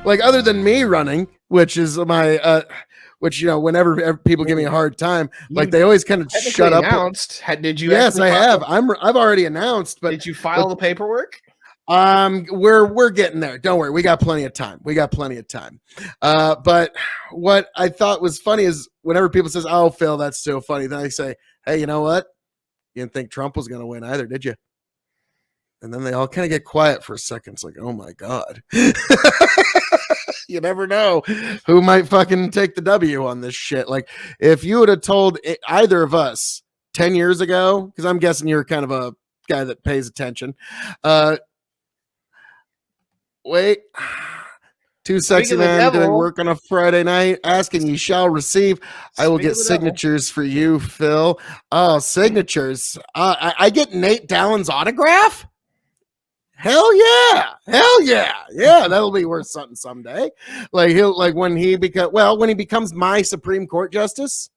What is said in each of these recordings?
like other than me running, which is my which, you know, whenever people give me a hard time, like they always kind of shut up. Did you? Yes, I have. I've already announced, but did you file the paperwork? We're getting there. Don't worry. We got plenty of time. But what I thought was funny is whenever people says, "Oh, Phil, that's so funny," then I say, "Hey, you know what? You didn't think Trump was going to win either, did you?" And then they all kind of get quiet for a second. It's like, oh my God. You never know who might fucking take the W on this shit. Like, if you would have told either of us 10 years ago, because I'm guessing you're kind of a guy that pays attention. Wait. Too sexy man doing work on a Friday night, asking ye shall receive. I will get signatures for you, Phil. Oh, signatures. I get Nate Dallon's autograph? Hell yeah. Yeah, that'll be worth something someday. Like when he becomes my Supreme Court justice,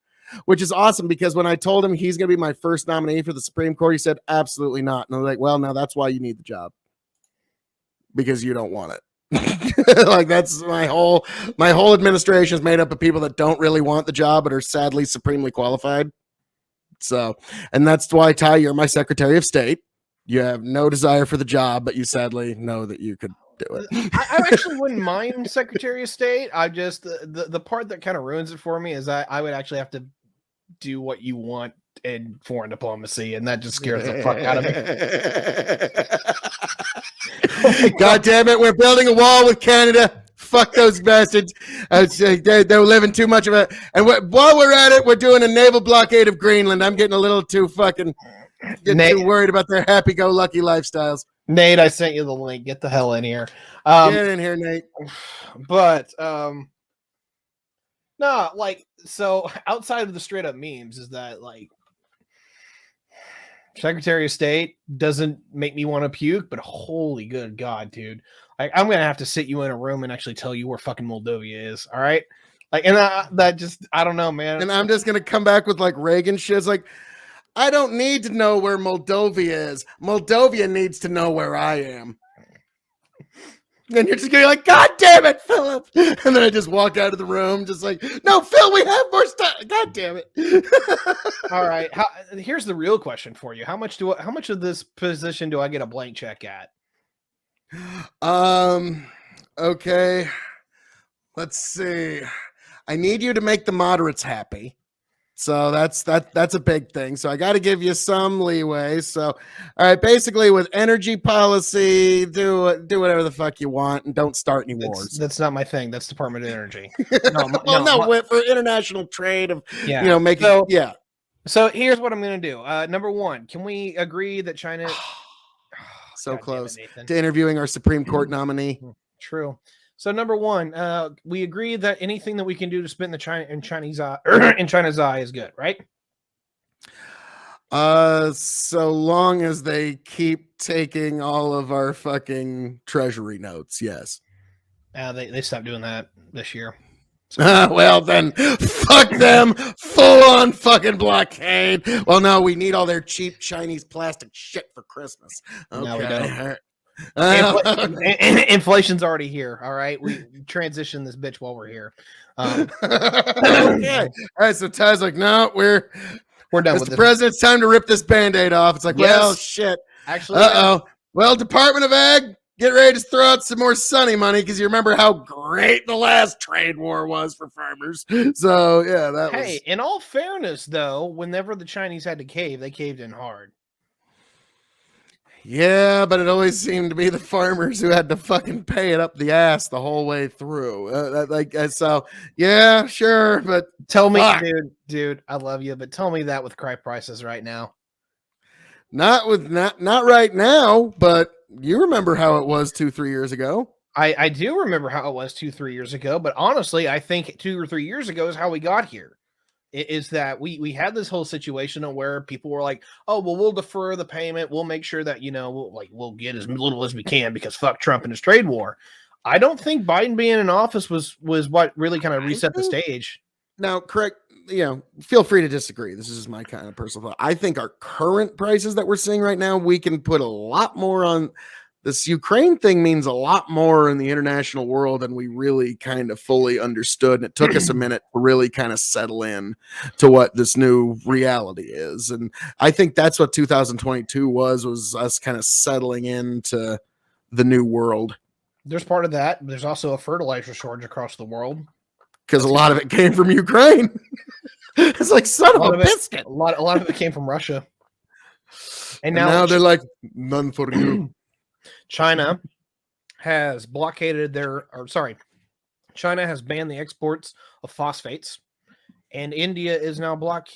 which is awesome because when I told him he's going to be my first nominee for the Supreme Court, he said, absolutely not. And I was like, well, now that's why you need the job. Because you don't want it. Like that's my whole administration is made up of people that don't really want the job, but are sadly supremely qualified. So, and that's why, Ty, you're my Secretary of State. You have no desire for the job, but you sadly know that you could do it. I actually wouldn't mind Secretary of State. I just the part that kind of ruins it for me is I would actually have to do what you want in foreign diplomacy, and that just scares the fuck out of me. God damn it, we're building a wall with Canada. Fuck those bastards. They're living too much of it. And while we're at it, we're doing a naval blockade of Greenland. I'm getting a little too fucking too worried about their happy-go-lucky lifestyles. Nate, I sent you the link. Get the hell in here. Get in here, Nate. But no, like, so outside of the straight up memes is that like Secretary of State doesn't make me want to puke, but holy good God, dude. Like, I'm gonna have to sit you in a room and actually tell you where fucking Moldova is. All right. Like, and that just, I don't know, man. And I'm just gonna come back with like Reagan shit. It's like, I don't need to know where Moldova is. Moldova needs to know where I am. And you're just going to be like, God damn it, Philip. And then I just walk out of the room just like, no, Phil, we have more stuff. God damn it. All right. Here's the real question for you. How much of this position do I get a blank check at? Okay. Let's see. I need you to make the moderates happy. So that's a big thing. So I got to give you some leeway. So, all right, basically with energy policy, do whatever the fuck you want and don't start any wars. That's not my thing. That's Department of Energy. For international trade of, making, So here's what I'm going to do. Number one, can we agree that China so close to interviewing our Supreme Court nominee? True. So number one, we agree that anything that we can do to spit in Chinese eye is good, right? So long as they keep taking all of our fucking treasury notes, yes. They stopped doing that this year. So. Well then, fuck them, full on fucking blockade. Well, no, we need all their cheap Chinese plastic shit for Christmas. Okay. No, we don't. Inflation's already here. All right, we transition this bitch while we're here. Okay. All right, so Ty's like, no, we're done with the this. President. It's time to rip this Band-Aid off. It's like, well, shit. Actually, well, Department of Ag, get ready to throw out some more Sunny money because you remember how great the last trade war was for farmers. So yeah, that was. Hey, in all fairness, though, whenever the Chinese had to cave, they caved in hard. Yeah, but it always seemed to be the farmers who had to fucking pay it up the ass the whole way through. So yeah, sure, but tell me, dude, I love you, but tell me that with crop prices right now. Not right now, but you remember how it was 2-3 years ago. I do remember how it was 2-3 years ago, but honestly, I think 2 or 3 years ago is how we got here. Is that we had this whole situation where people were like, oh, well, we'll defer the payment. We'll make sure that, we'll get as little as we can because fuck Trump and his trade war. I don't think Biden being in office was what really kind of reset the stage. Now, correct. Feel free to disagree. This is my kind of personal thought. I think our current prices that we're seeing right now, we can put a lot more on this Ukraine thing means a lot more in the international world than we really kind of fully understood. And it took us a minute to really kind of settle in to what this new reality is. And I think that's what 2022 was us kind of settling into the new world. There's part of that. There's also a fertilizer shortage across the world. Because a lot of it came from Ukraine. It's like, son of a biscuit. A lot of it came from Russia. And now they're like, none for you. China has China has banned the exports of phosphates, and India is now banned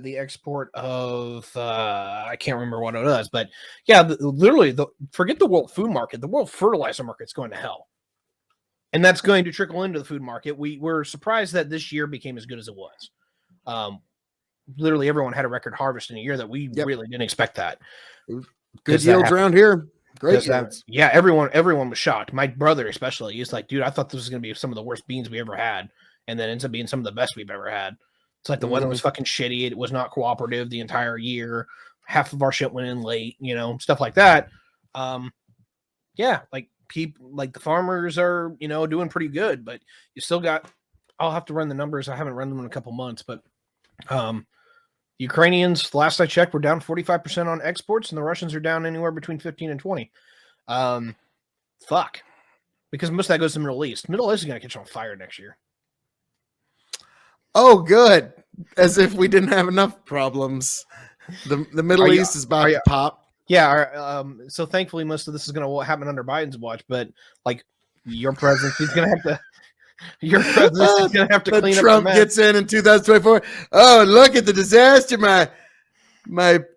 the export of I can't remember what it is, but yeah, literally, forget the world food market, the world fertilizer market's going to hell, and that's going to trickle into the food market. We were surprised that this year became as good as it was. Literally, everyone had a record harvest in a year that we really didn't expect that. Good yields around here. Great yields. Yeah, everyone was shocked. My brother especially. He's like, dude, I thought this was going to be some of the worst beans we ever had. And then ends up being some of the best we've ever had. It's like the weather was fucking shitty. It was not cooperative the entire year. Half of our shit went in late, stuff like that. Yeah, like the farmers are, doing pretty good, but you still got, I'll have to run the numbers. I haven't run them in a couple months, but Ukrainians, last I checked, were down 45% on exports, and the Russians are down anywhere between 15 and 20. Fuck. Because most of that goes to the Middle East. Middle East is going to catch on fire next year. Oh, good. As if we didn't have enough problems. The Middle East is about to pop. Yeah. So thankfully, most of this is going to happen under Biden's watch, but like your president, he's going to have to. Your president is going to have to clean up. Trump gets in 2024. Oh, look at the disaster my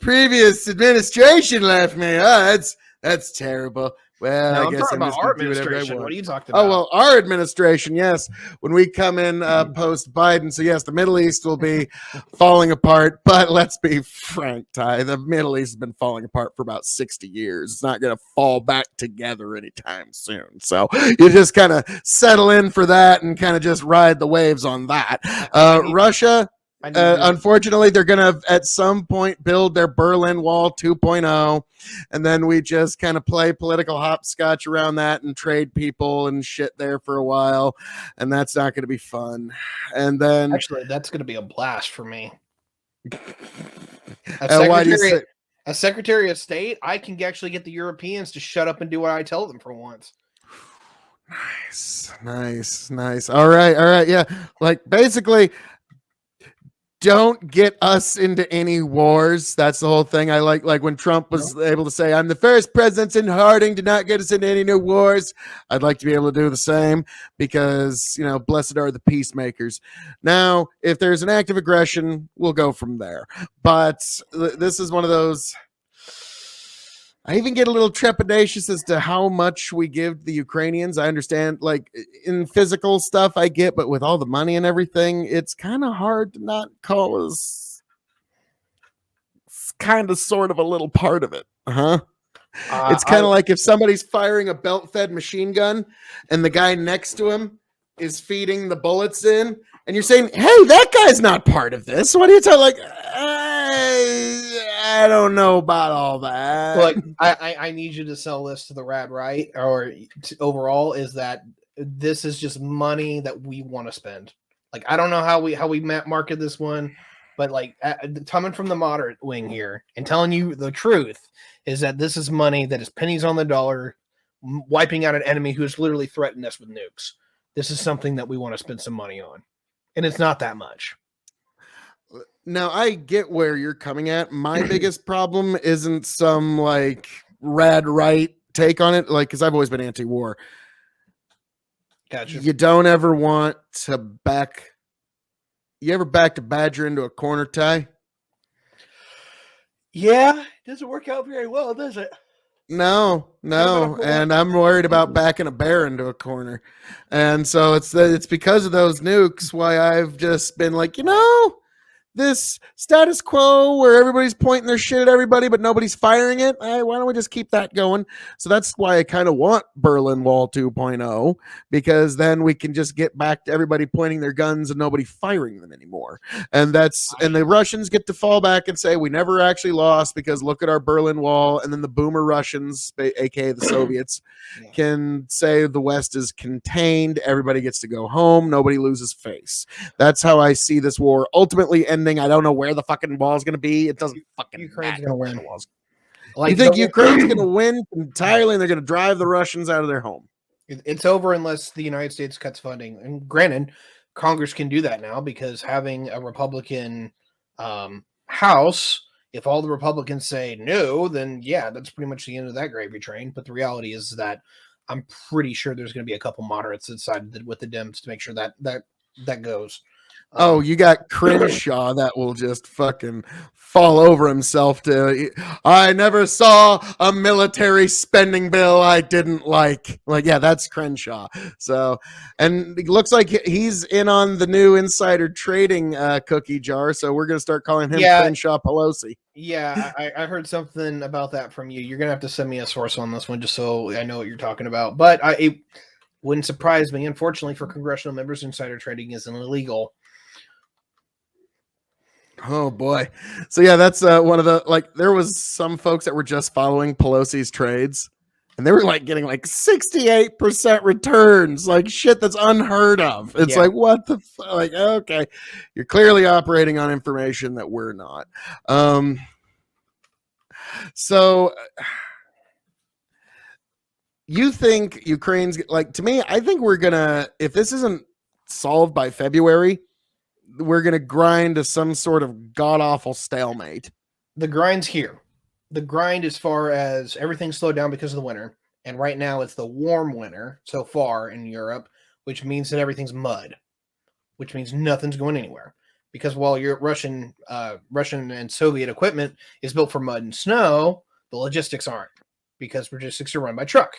previous administration left me. Oh, that's terrible. Well, no, I guess I'm about just our do whatever I administration. want. What are you talking about? Oh, well, our administration, yes. When we come in post Biden, so yes, the Middle East will be falling apart. But let's be frank, Ty, the Middle East has been falling apart for about 60 years. It's not going to fall back together anytime soon. So you just kind of settle in for that and kind of just ride the waves on that. Russia. Unfortunately, they're going to at some point build their Berlin Wall 2.0, and then we just kind of play political hopscotch around that and trade people and shit there for a while, and that's not going to be fun. And then actually, that's going to be a blast for me. As Secretary of State, I can actually get the Europeans to shut up and do what I tell them for once. Nice. All right. Yeah, like basically, don't get us into any wars. That's the whole thing. I like when Trump was able to say, I'm the first president in Harding to not get us into any new wars. I'd like to be able to do the same because, blessed are the peacemakers. Now, if there's an act of aggression, we'll go from there. But this is one of those, I even get a little trepidatious as to how much we give the Ukrainians. I understand, like, in physical stuff I get, but with all the money and everything, it's kind of hard to not call us kind of sort of a little part of it. It's kind of like if somebody's firing a belt-fed machine gun and the guy next to him is feeding the bullets in, and you're saying, hey, that guy's not part of this. What are you talking like? I don't know about all that. Like, I need you to sell this to the Rad Right, or overall, is that this is just money that we want to spend. Like, I don't know how we market this one, but like coming from the moderate wing here and telling you the truth is that this is money that is pennies on the dollar, wiping out an enemy who has literally threatened us with nukes. This is something that we want to spend some money on, and it's not that much. Now, I get where you're coming at. My biggest problem isn't some like Rad Right take on it, like, because I've always been anti-war. Gotcha. You don't ever want to back. You ever backed a badger into a corner, Ty? Yeah, it doesn't work out very well, does it? No, and I'm worried about backing a bear into a corner, and so it's because of those nukes why I've just been like, this status quo where everybody's pointing their shit at everybody, but nobody's firing it. Why don't we just keep that going? So that's why I kind of want Berlin Wall 2.0, because then we can just get back to everybody pointing their guns and nobody firing them anymore. And the Russians get to fall back and say, we never actually lost because look at our Berlin Wall. And then the boomer Russians, aka the Soviets, can say the West is contained. Everybody gets to go home. Nobody loses face. That's how I see this war ultimately ending. I don't know where the fucking wall is going to be. It doesn't fucking Ukraine's matter. Going to win. Like, you think Ukraine's going to win entirely and they're going to drive the Russians out of their home? It's over unless the United States cuts funding. And granted, Congress can do that now because having a Republican House, if all the Republicans say no, then yeah, that's pretty much the end of that gravy train. But the reality is that I'm pretty sure there's going to be a couple moderates inside with the Dems to make sure that goes. Oh, you got Crenshaw that will just fucking fall over himself to, I never saw a military spending bill I didn't like. Like, yeah, that's Crenshaw. So, and it looks like he's in on the new insider trading cookie jar. So we're going to start calling him Crenshaw Pelosi. Yeah, I heard something about that from you. You're going to have to send me a source on this one just so I know what you're talking about. But it wouldn't surprise me. Unfortunately, for congressional members, insider trading isn't illegal. Oh boy. So yeah, that's one of the, like, there was some folks that were just following Pelosi's trades and they were like getting like 68% returns, like shit that's unheard of. It's like, what the like, okay, you're clearly operating on information that we're not. So you think Ukraine's, like, to me, I think we're gonna, if this isn't solved by February, we're going to grind to some sort of god-awful stalemate. The grind's here. The grind as far as everything slowed down because of the winter. And right now it's the warm winter so far in Europe, which means that everything's mud, which means nothing's going anywhere. Because while your Russian and Soviet equipment is built for mud and snow, the logistics aren't, because logistics are run by truck.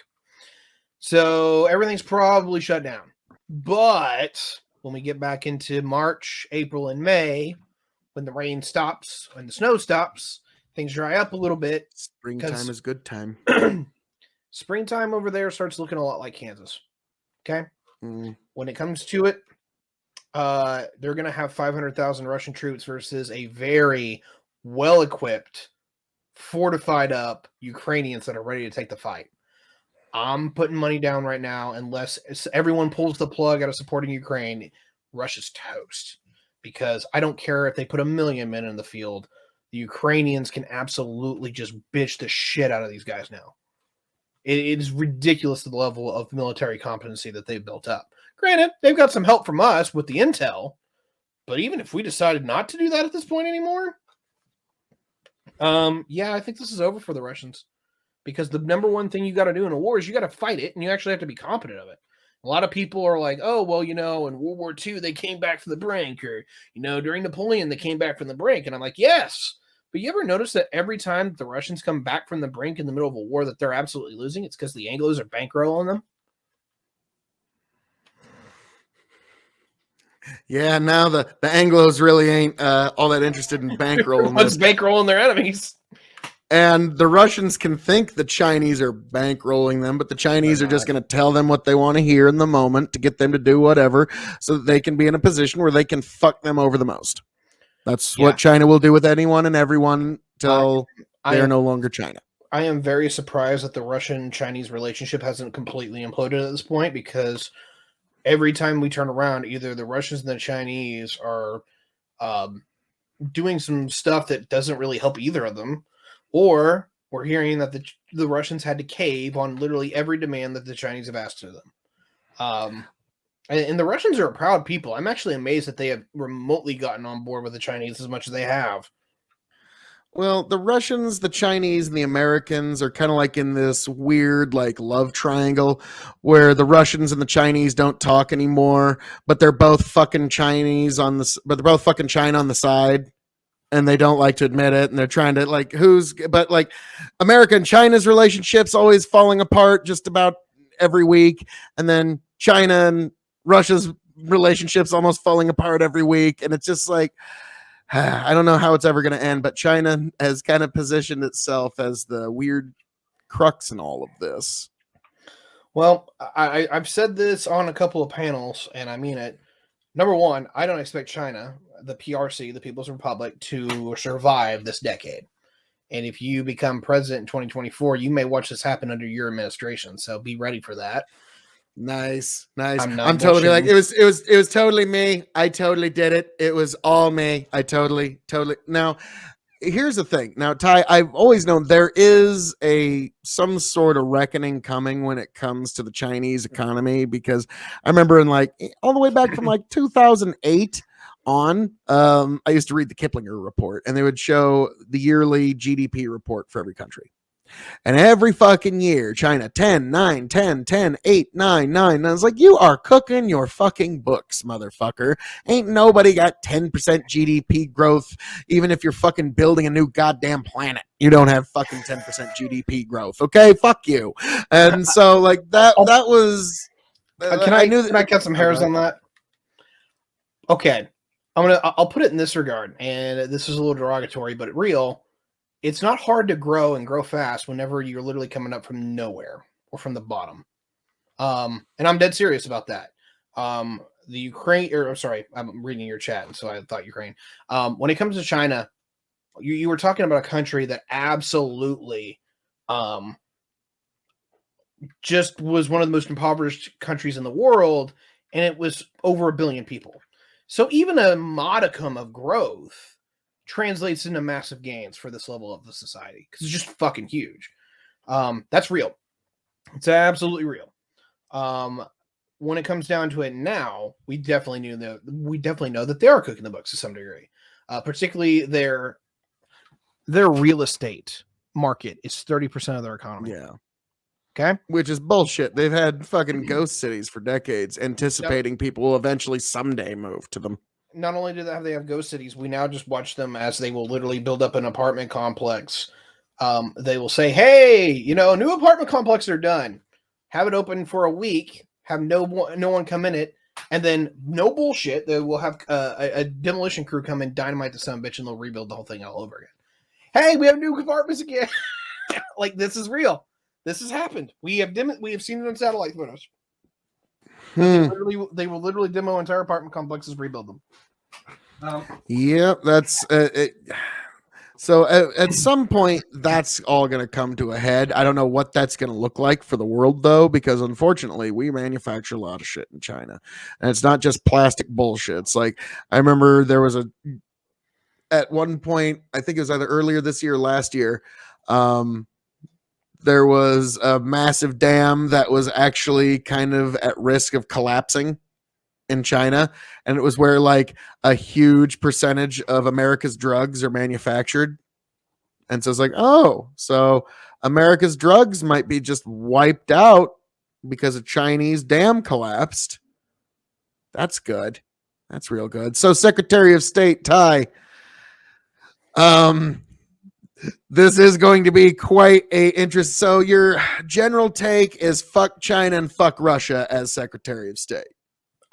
So everything's probably shut down. But when we get back into March, April, and May, when the rain stops, when the snow stops, things dry up a little bit. Springtime is good time. Springtime over there starts looking a lot like Kansas. Okay? When it comes to it, they're going to have 500,000 Russian troops versus a very well-equipped, fortified up Ukrainians that are ready to take the fight. I'm putting money down right now, unless everyone pulls the plug out of supporting Ukraine, Russia's toast. Because I don't care if they put 1 million men in the field, the Ukrainians can absolutely just bitch the shit out of these guys now. It is ridiculous the level of military competency that they've built up. Granted, they've got some help from us with the intel, but even if we decided not to do that at this point anymore, yeah, I think this is over for the Russians. Because the number one thing you got to do in a war is you got to fight it, and you actually have to be competent of it. A lot of people are like, oh, well, in World War II, they came back from the brink, or, during Napoleon, they came back from the brink. And I'm like, yes. But you ever notice that every time the Russians come back from the brink in the middle of a war that they're absolutely losing, it's because the Anglos are bankrolling them? Yeah, now the Anglos really ain't all that interested in bankrolling. What's bankrolling their enemies? And the Russians can think the Chinese are bankrolling them, but the Chinese are just going to tell them what they want to hear in the moment to get them to do whatever so that they can be in a position where they can fuck them over the most. That's what China will do with anyone and everyone till they're no longer China. I am very surprised that the Russian-Chinese relationship hasn't completely imploded at this point, because every time we turn around, either the Russians and the Chinese are doing some stuff that doesn't really help either of them, or we're hearing that the Russians had to cave on literally every demand that the Chinese have asked of them. And the Russians are a proud people. I'm actually amazed that they have remotely gotten on board with the Chinese as much as they have. Well, the Russians, the Chinese, and the Americans are kind of like in this weird, like, love triangle where the Russians and the Chinese don't talk anymore, but they're both fucking Chinese but they're both fucking China on the side. And they don't like to admit it, and they're trying to, like, but like America and China's relationships always falling apart just about every week, and then China and Russia's relationships almost falling apart every week, and it's just like, I don't know how it's ever going to end, but China has kind of positioned itself as the weird crux in all of this. Well, I've said this on a couple of panels, and I mean it. Number one, I don't expect China, the PRC, the People's Republic, to survive this decade. And if you become president in 2024, you may watch this happen under your administration. So be ready for that. Nice, nice. I'm totally like it was totally me. I totally did it. It was all me. I totally. Now, here's the thing. Now, Ty, I've always known there is some sort of reckoning coming when it comes to the Chinese economy, because I remember in like all the way back from like 2008 on, I used to read the Kiplinger report, and they would show the yearly GDP report for every country. And every fucking year, China 10, 9, 10, 10, 8, 9, 9. And I was like, you are cooking your fucking books, motherfucker. Ain't nobody got 10% GDP growth, even if you're fucking building a new goddamn planet. You don't have fucking 10% GDP growth. Okay, fuck you. And so, like, that was. Can I cut some hairs on that? Okay. I'll put it in this regard, and this is a little derogatory, but real. It's not hard to grow and grow fast whenever you're literally coming up from nowhere or from the bottom. And I'm dead serious about that. The Ukraine, or sorry, I'm reading your chat, and so I thought Ukraine. When it comes to China, you were talking about a country that absolutely just was one of the most impoverished countries in the world, and it was over 1 billion people. So even a modicum of growth translates into massive gains for this level of the society, because it's just fucking huge. That's real. It's absolutely real. When it comes down to it now, we definitely know that they are cooking the books to some degree. Particularly their real estate market is 30% of their economy. Yeah. Okay. Which is bullshit. They've had fucking ghost cities for decades, anticipating people will eventually someday move to them. Not only do they have ghost cities, we now just watch them as they will literally build up an apartment complex. They will say, hey, new apartment complexes are done. Have it open for a week, have no one come in it, and then no bullshit, they will have a demolition crew come and dynamite the son of a bitch, and they'll rebuild the whole thing all over again. Hey, we have new apartments again. Like, this is real. This has happened. We have seen it on satellite photos. They will literally demo entire apartment complexes, rebuild them. Yep, that's it. So at some point, that's all going to come to a head. I don't know what that's going to look like for the world, though, because unfortunately, we manufacture a lot of shit in China, and it's not just plastic bullshit. It's like, I remember there was at one point, I think it was either earlier this year or last year, there was a massive dam that was actually kind of at risk of collapsing in China, and it was where like a huge percentage of America's drugs are manufactured. And so it's like, oh, so America's drugs might be just wiped out because a Chinese dam collapsed. That's good. That's real good. So Secretary of State Ty, this is going to be quite a interest. So your general take is fuck China and fuck Russia as Secretary of State.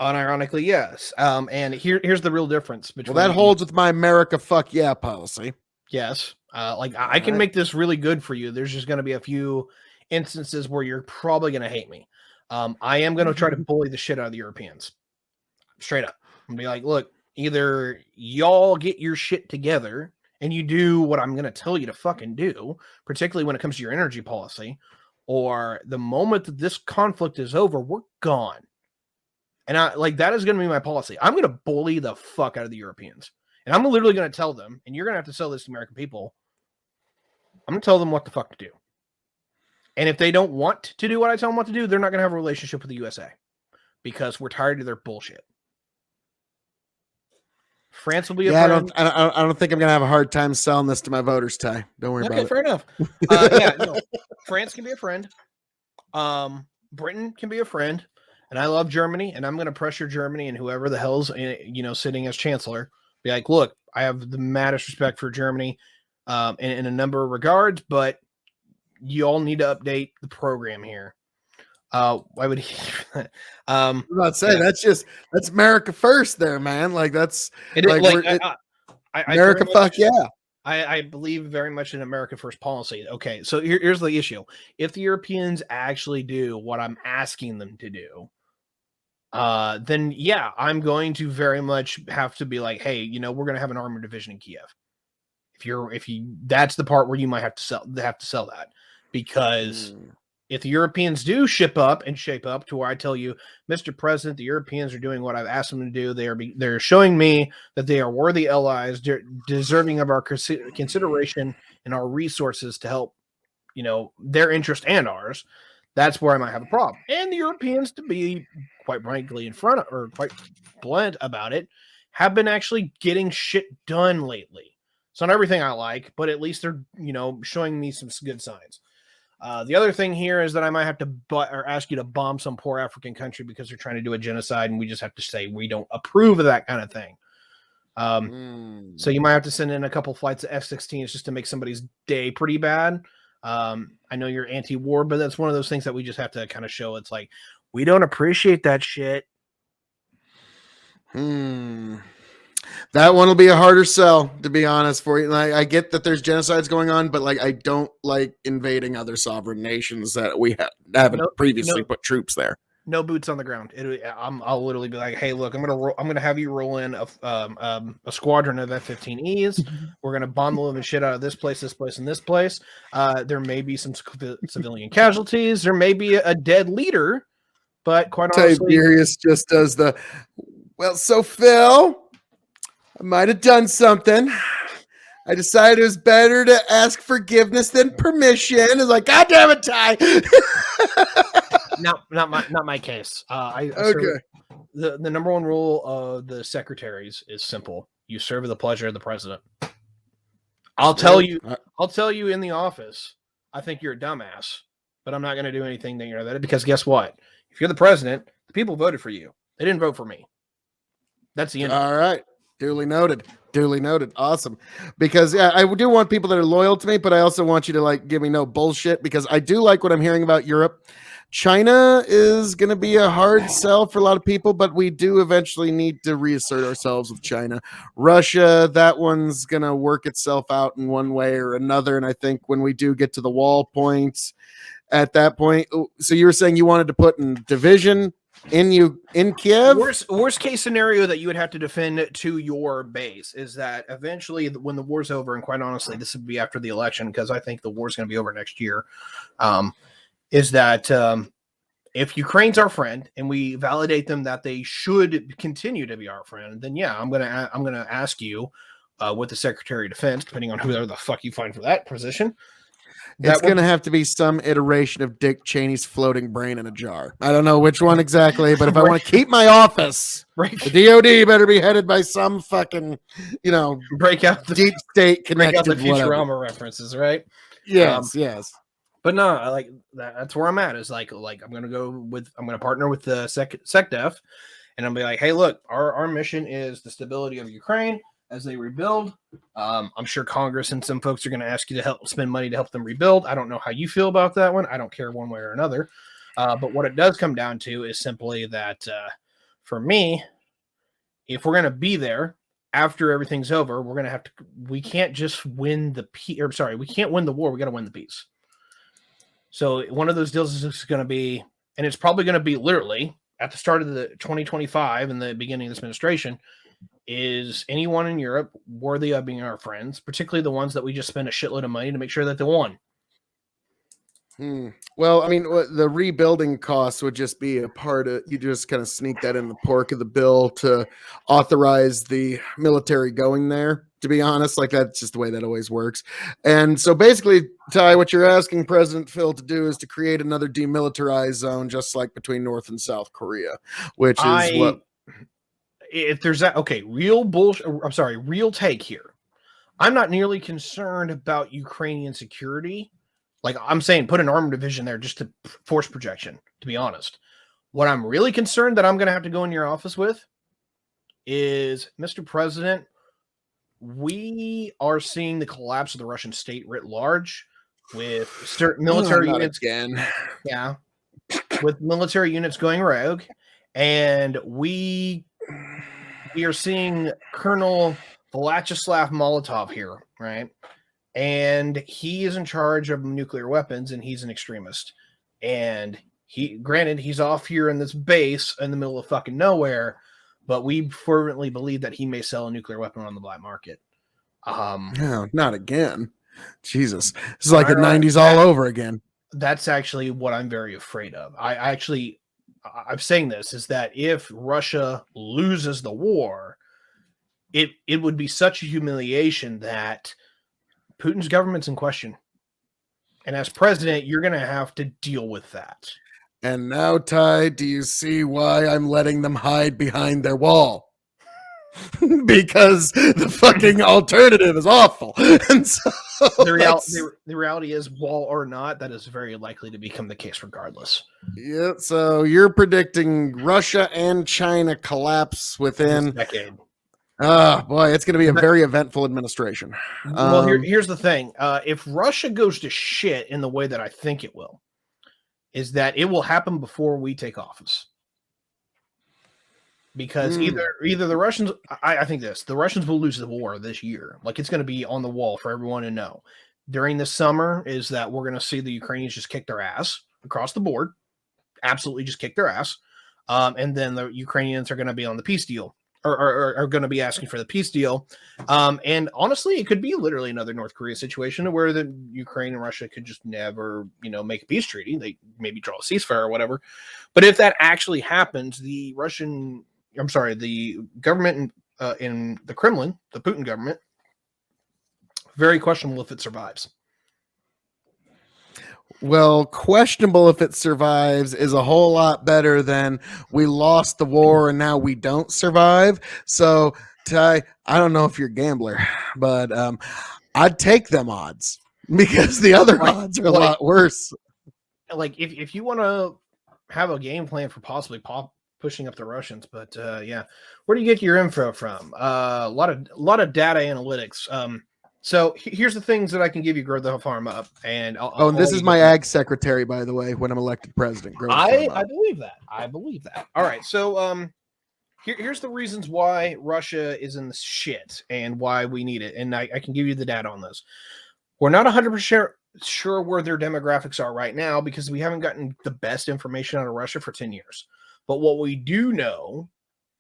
Unironically, yes. And here's the real difference between. Well, that holds with my America fuck yeah policy. Yes. I can make this really good for you. There's just going to be a few instances where you're probably going to hate me. I am going to try to bully the shit out of the Europeans. Straight up. I'm going to be like, look, either y'all get your shit together and you do what I'm going to tell you to fucking do, particularly when it comes to your energy policy, or the moment that this conflict is over, we're gone. And that is going to be my policy. I'm going to bully the fuck out of the Europeans. And I'm literally going to tell them, and you're going to have to tell this to American people, I'm going to tell them what the fuck to do. And if they don't want to do what I tell them what to do, they're not going to have a relationship with the USA, because we're tired of their bullshit. France will be a friend. I don't think I'm going to have a hard time selling this to my voters, Ty. Don't worry about it. Okay, fair enough. Yeah, no. France can be a friend. Britain can be a friend. And I love Germany, and I'm going to pressure Germany and whoever the hell's sitting as chancellor. Be like, look, I have the maddest respect for Germany in a number of regards, but you all need to update the program here. I would. I'm about to say that's America first, there, man. Like that's it. America, fuck yeah. I believe very much in America first policy. Okay, so here's the issue. If the Europeans actually do what I'm asking them to do, then yeah, I'm going to very much have to be like, hey, we're going to have an armored division in Kiev. That's the part where you might have to sell that, because if the Europeans do shape up to where I tell you, Mr. President, the Europeans are doing what I've asked them to do. They're showing me that they are worthy allies, deserving of our consideration and our resources to help, their interest and ours. That's where I might have a problem. And the Europeans, to be quite frankly quite blunt about it, have been actually getting shit done lately. It's not everything I like, but at least they're, showing me some good signs. The other thing here is that I might have to ask you to bomb some poor African country because they're trying to do a genocide, and we just have to say we don't approve of that kind of thing. So you might have to send in a couple flights of F-16s just to make somebody's day pretty bad. I know you're anti-war, but that's one of those things that we just have to kind of show. It's like, we don't appreciate that shit. That one will be a harder sell, to be honest, for you. Like, I get that there's genocides going on, but I don't like invading other sovereign nations that we haven't previously put troops there. No boots on the ground. I'll literally be like, hey, look, I'm gonna have you roll in a squadron of F-15Es. We're gonna bomb the living shit out of this place, and this place. There may be some civilian casualties. There may be a dead leader, but quite honestly, Tiberius just does the well. So Phil, I might have done something. I decided it was better to ask forgiveness than permission. It's like, God damn it, Ty. Not my case. Okay. The number one rule of the secretaries is simple: you serve at the pleasure of the president. I'll tell you in the office, I think you're a dumbass, but I'm not going to do anything that, because guess what? If you're the president, the people voted for you. They didn't vote for me. That's the end. All right. Duly noted. Awesome. Because I do want people that are loyal to me, but I also want you to give me no bullshit, because I do like what I'm hearing about Europe. China is going to be a hard sell for a lot of people, but we do eventually need to reassert ourselves with China. Russia, that one's going to work itself out in one way or another. And I think when we do get to the wall points at that point, so you were saying you wanted to put in division in Kiev? Worst case scenario that you would have to defend to your base is that eventually when the war's over, and quite honestly, this would be after the election, because I think the war's going to be over next year, is that if Ukraine's our friend and we validate them that they should continue to be our friend, then yeah, I'm gonna ask you with the Secretary of Defense, depending on whoever the fuck you find for that position. It's going to have to be some iteration of Dick Cheney's floating brain in a jar. I don't know which one exactly, but if I want to keep my office, the DOD better be headed by some fucking, break out the deep state connected. Break out the Futurama references, right? Yes. But no, I like that. That's where I'm at. Is like I'm gonna partner with the SecDef, and I'm be like, hey, look, our mission is the stability of Ukraine as they rebuild. I'm sure Congress and some folks are going to ask you to spend money to help them rebuild. I don't know how you feel about that one. I don't care one way or another. But what it does come down to is simply that for me, if we're going to be there after everything's over, we're going to have to. We can't just win the we can't win the war. We got to win the peace. So one of those deals is going to be, and it's probably going to be literally at the start of the 2025 and the beginning of this administration. Is anyone in Europe worthy of being our friends, particularly the ones that we just spend a shitload of money to make sure that they won? Well, I mean, the rebuilding costs would just be a part of, you just kind of sneak that in the pork of the bill to authorize the military going there, to be honest. That's just the way that always works. And so basically, Ty, what you're asking President Phil to do is to create another demilitarized zone, just like between North and South Korea, which is what... If there's that, okay, real take here. I'm not nearly concerned about Ukrainian security. I'm saying put an armored division there just to force projection, to be honest. What I'm really concerned that I'm going to have to go in your office with is, Mr. President, we are seeing the collapse of the Russian state writ large with certain military units. Again. Yeah. With military units going rogue. And we are seeing Colonel Vyacheslav Molotov here, right? And he is in charge of nuclear weapons, and he's an extremist. And he's off here in this base in the middle of fucking nowhere, but we fervently believe that he may sell a nuclear weapon on the black market. No, not again. Jesus, this is like the '90s all over again. That's actually what I'm very afraid of. I'm saying this is that if Russia loses the war, it would be such a humiliation that Putin's government's in question. And as president, you're going to have to deal with that. And now, Ty, do you see why I'm letting them hide behind their wall? Because the fucking alternative is awful. And so the reality is, wall or not, that is very likely to become the case regardless. Yeah, so you're predicting Russia and China collapse within this decade. Oh boy, it's going to be a very eventful administration. Well, here's the thing: if Russia goes to shit in the way that I think it will, is that it will happen before we take office. Because either the Russians, I think the Russians will lose the war this year. Like, it's going to be on the wall for everyone to know. During the summer is that we're going to see the Ukrainians just kick their ass across the board, absolutely just kick their ass, and then the Ukrainians are going to be on the peace deal. Or are going to be asking for the peace deal. And honestly, it could be literally another North Korea situation where the Ukraine and Russia could just never, make a peace treaty. They maybe draw a ceasefire or whatever. But if that actually happens, the government in the Kremlin, the Putin government, very questionable if it survives. Well, questionable if it survives is a whole lot better than we lost the war and now we don't survive. So, Ty, I don't know if you're a gambler, but I'd take them odds because the other odds are a lot worse. Like, if you want to have a game plan for possibly pushing up the Russians, but yeah, where do you get your info from? A lot of data analytics. So here's the things that I can give you, grow the farm up. And this is my ag secretary, by the way, when I'm elected president. I believe that. All right. So here's the reasons why Russia is in the shit and why we need it. And I can give you the data on this. We're not 100% sure where their demographics are right now because we haven't gotten the best information out of Russia for 10 years. But what we do know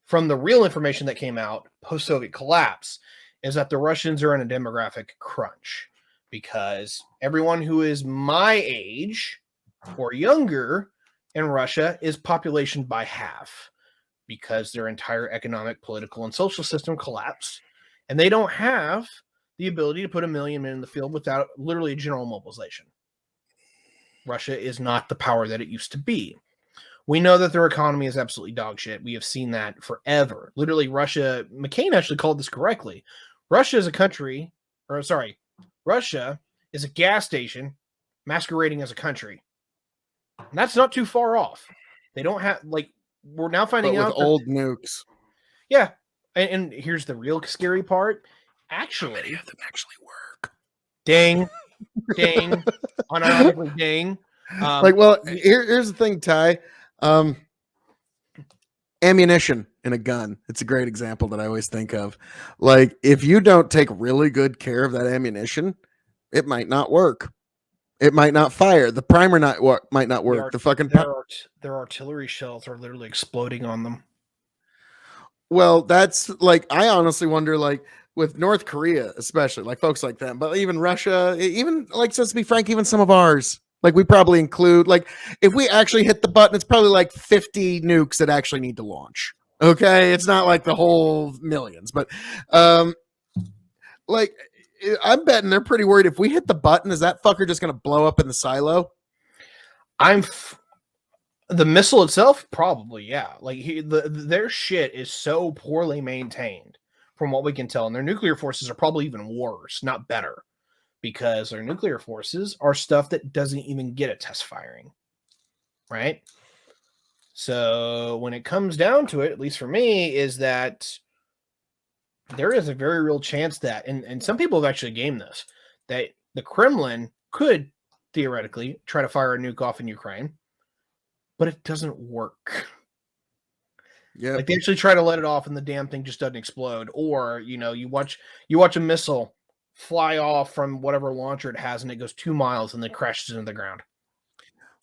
from the real information that came out post-Soviet collapse is that the Russians are in a demographic crunch because everyone who is my age or younger in Russia is population by half because their entire economic, political, and social system collapsed, and they don't have the ability to put 1 million men in the field without literally a general mobilization. Russia is not the power that it used to be. We know that their economy is absolutely dog shit. We have seen that forever. Literally, Russia, McCain actually called this correctly. Russia is a gas station masquerading as a country. And that's not too far off. They don't have, we're now finding out with old nukes. Yeah. And here's the real scary part. Actually, how many of them actually work? Ding. Unironically ding. Here's the thing, Ty. Ammunition in a gun. It's a great example that I always think of. Like, if you don't take really good care of that ammunition, it might not work. It might not fire. The primer might not work. Their artillery shells are literally exploding on them. Well, that's I honestly wonder, with North Korea, especially, folks like them, but even Russia, even just to be frank, even some of ours. We probably include, if we actually hit the button, it's probably 50 nukes that actually need to launch. Okay. It's not the whole millions, but, I'm betting they're pretty worried if we hit the button, is that fucker just going to blow up in the silo? The missile itself, probably, yeah. Their shit is so poorly maintained from what we can tell. And their nuclear forces are probably even worse, not better. Because their nuclear forces are stuff that doesn't even get a test firing, right? So when it comes down to it, at least for me, is that there is a very real chance that, and some people have actually gamed this, that the Kremlin could theoretically try to fire a nuke off in Ukraine, but it doesn't work. Yeah. Like they actually try to let it off and the damn thing just doesn't explode. Or, you watch a missile fly off from whatever launcher it has and it goes 2 miles and then crashes into the ground.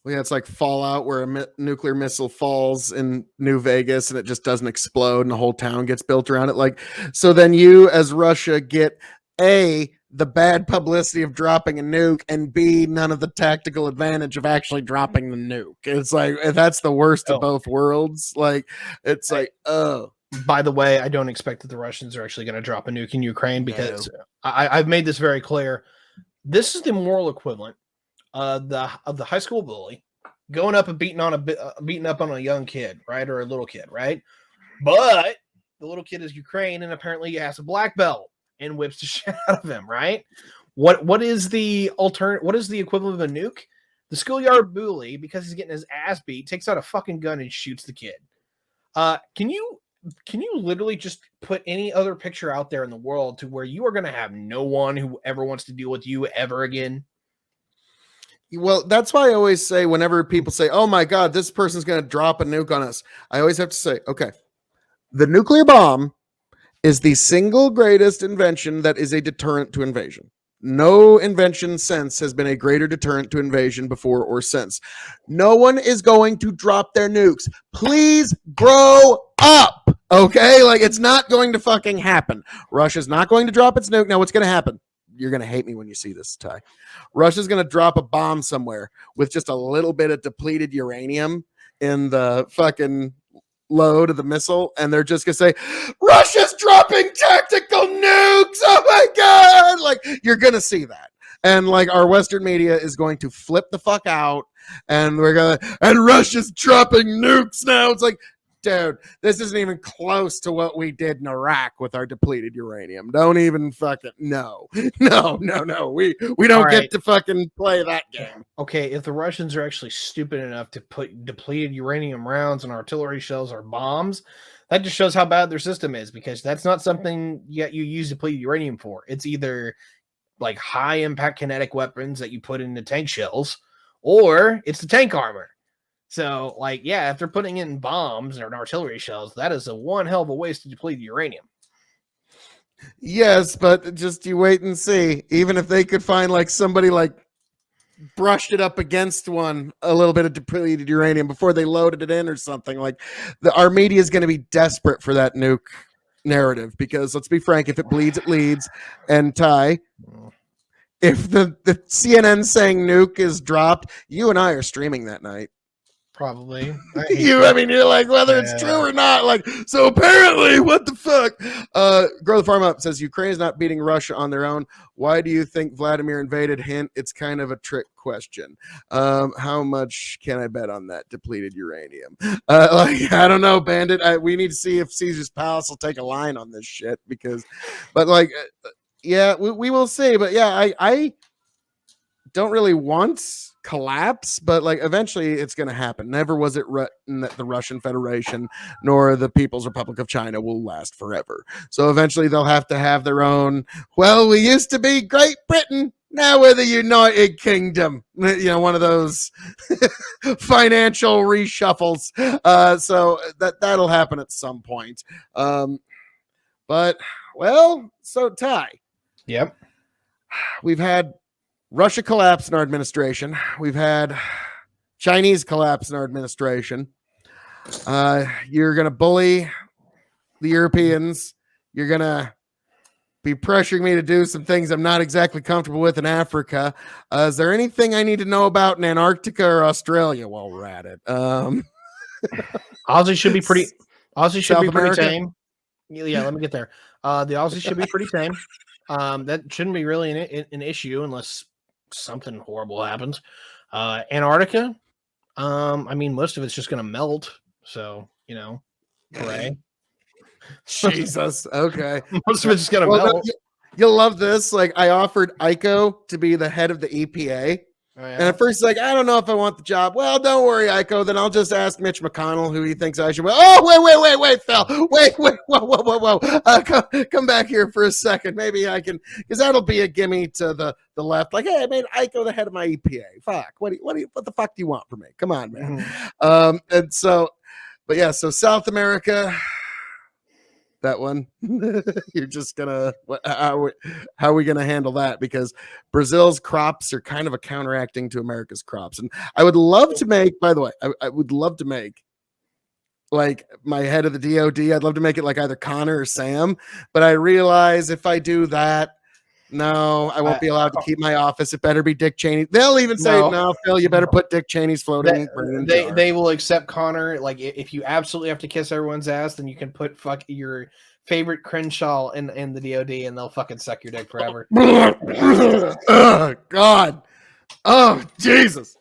Well, yeah, it's like Fallout where a nuclear missile falls in New Vegas and it just doesn't explode and the whole town gets built around it. Like, so then you as Russia get A, the bad publicity of dropping a nuke, and B, none of the tactical advantage of actually dropping the nuke. It's like, that's the worst of both worlds. Like, it's like, oh. By the way, I don't expect that the Russians are actually going to drop a nuke in Ukraine because I've made this very clear. This is the moral equivalent of the high school bully going up and beating up on a young kid, right, or a little kid, right? But the little kid is Ukraine, and apparently he has a black belt and whips the shit out of him, right? What is the What is the equivalent of a nuke? The schoolyard bully, because he's getting his ass beat, takes out a fucking gun and shoots the kid. Can you literally just put any other picture out there in the world to where you are going to have no one who ever wants to deal with you ever again? Well, that's why I always say whenever people say, oh my God, this person's going to drop a nuke on us, I always have to say, okay, the nuclear bomb is the single greatest invention that is a deterrent to invasion. No invention since has been a greater deterrent to invasion before or since. No one is going to drop their nukes. Please grow up. Okay? Like, it's not going to fucking happen. Russia's not going to drop its nuke. Now, what's going to happen? You're going to hate me when you see this, Ty. Russia's going to drop a bomb somewhere with just a little bit of depleted uranium in the fucking load of the missile, and they're just gonna say, Russia's dropping tactical nukes. Oh my God. Like, you're gonna see that. And like, our Western media is going to flip the fuck out, and and Russia's dropping nukes now. It's like, dude, this isn't even close to what we did in Iraq with our depleted uranium. Don't even fucking no. We don't get to fucking play that game. Okay, if the Russians are actually stupid enough to put depleted uranium rounds and artillery shells or bombs, that just shows how bad their system is, because that's not something yet you use depleted uranium for. It's either like high impact kinetic weapons that you put into tank shells, or it's the tank armor. So, like, yeah, if they're putting in bombs or artillery shells, that is a one hell of a waste to deplete uranium. Yes, but just you wait and see. Even if they could find like somebody like brushed it up against one, a little bit of depleted uranium before they loaded it in or something, like our media is going to be desperate for that nuke narrative, because let's be frank, if it bleeds, it leads. And Ty, if the CNN saying nuke is dropped, you and I are streaming that night. Probably. I mean, you're like, whether it's true or not. Like, so apparently, what the fuck? Grow the Farm Up says Ukraine is not beating Russia on their own. Why do you think Vladimir invaded? Hint, it's kind of a trick question. How much can I bet on that depleted uranium? Like, I don't know, Bandit. We need to see if Caesar's Palace will take a line on this shit, but like, yeah, we will see. But yeah, I don't really want collapse, but like eventually it's going to happen. Never was it written that the Russian Federation nor the People's Republic of China will last forever. So eventually they'll have to have their own, well, we used to be Great Britain, now we're the United Kingdom. One of those financial reshuffles. So that'll happen at some point. But, well, so Ty. Yep. We've had Russia collapse in our administration. We've had Chinese collapse in our administration. You're going to bully the Europeans. You're going to be pressuring me to do some things I'm not exactly comfortable with in Africa. Is there anything I need to know about in Antarctica or Australia while we're at it? Aussie should be pretty tame. Yeah, let me get there. The Aussie should be pretty tame. That shouldn't be really an issue unless something horrible happens. Antarctica, I mean, most of it's just going to melt. So, hooray. Jesus. Okay. Most of it's just going to melt. You'll love this. Like, I offered Eiko to be the head of the EPA. Oh, yeah. And at first, like, I don't know if I want the job. Well, don't worry, Eiko. Then I'll just ask Mitch McConnell who he thinks I should. Oh, wait, Phil. Wait, whoa. Come back here for a second. Maybe I can, because that'll be a gimme to the left. Like, hey, I made Eiko the head of my EPA. Fuck. What the fuck do you want from me? Come on, man. And so But yeah, so South America, that one, you're just gonna how are we gonna handle that? Because Brazil's crops are kind of a counteracting to America's crops, and I would love to make. By the way, I would love to make like my head of the DOD. I'd love to make it like either Connor or Sam, but I realize if I do that, no, I won't be allowed to keep my office. It better be Dick Cheney. They'll even say, no, Phil, you better put Dick Cheney's floating brain in jar. They will accept Connor. Like, if you absolutely have to kiss everyone's ass, then you can put your favorite Crenshaw in the DOD, and they'll fucking suck your dick forever. Oh, God. Oh, Jesus.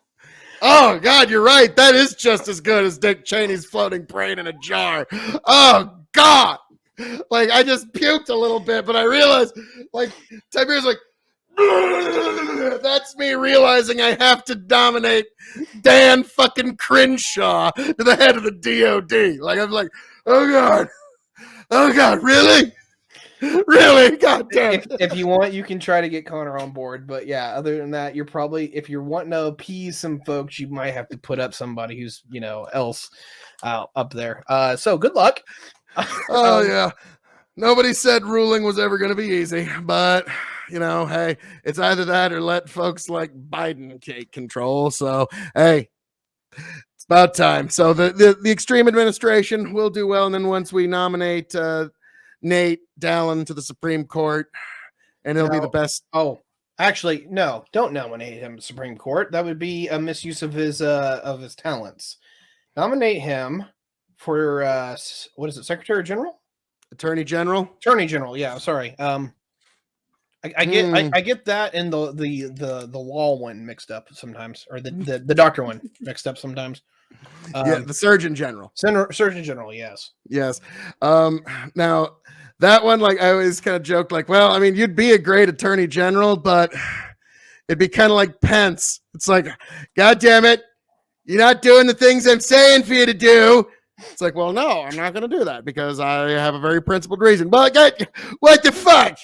Oh, God, you're right. That is just as good as Dick Cheney's floating brain in a jar. Oh, God. Like, I just puked a little bit, but I realized, like, Tiberius like, that's me realizing I have to dominate Dan fucking Crenshaw to the head of the DOD. Like, I'm like, oh, God, really? Really? God damn. If you want, you can try to get Connor on board. But yeah, other than that, you're probably, if you're wanting to appease some folks, you might have to put up somebody who's, else up there. So good luck. Oh, yeah. Nobody said ruling was ever going to be easy, but, hey, it's either that or let folks like Biden take control. So, hey, it's about time. So the extreme administration will do well. And then once we nominate Nate Dallin to the Supreme Court, and he'll be the best. Oh, actually, no, don't nominate him to the Supreme Court. That would be a misuse of his talents. Nominate him for what is it, Secretary General? Attorney General, yeah, sorry. I get that and the law one mixed up sometimes, or the doctor one mixed up sometimes. Yeah, the Surgeon General. Surgeon General, yes. Now that one, like, I always kind of joked, like, well, I mean, you'd be a great Attorney General, but it'd be kind of like Pence. It's like, God damn it, you're not doing the things I'm saying for you to do. It's like, well, no, I'm not going to do that because I have a very principled reason. But what the fuck?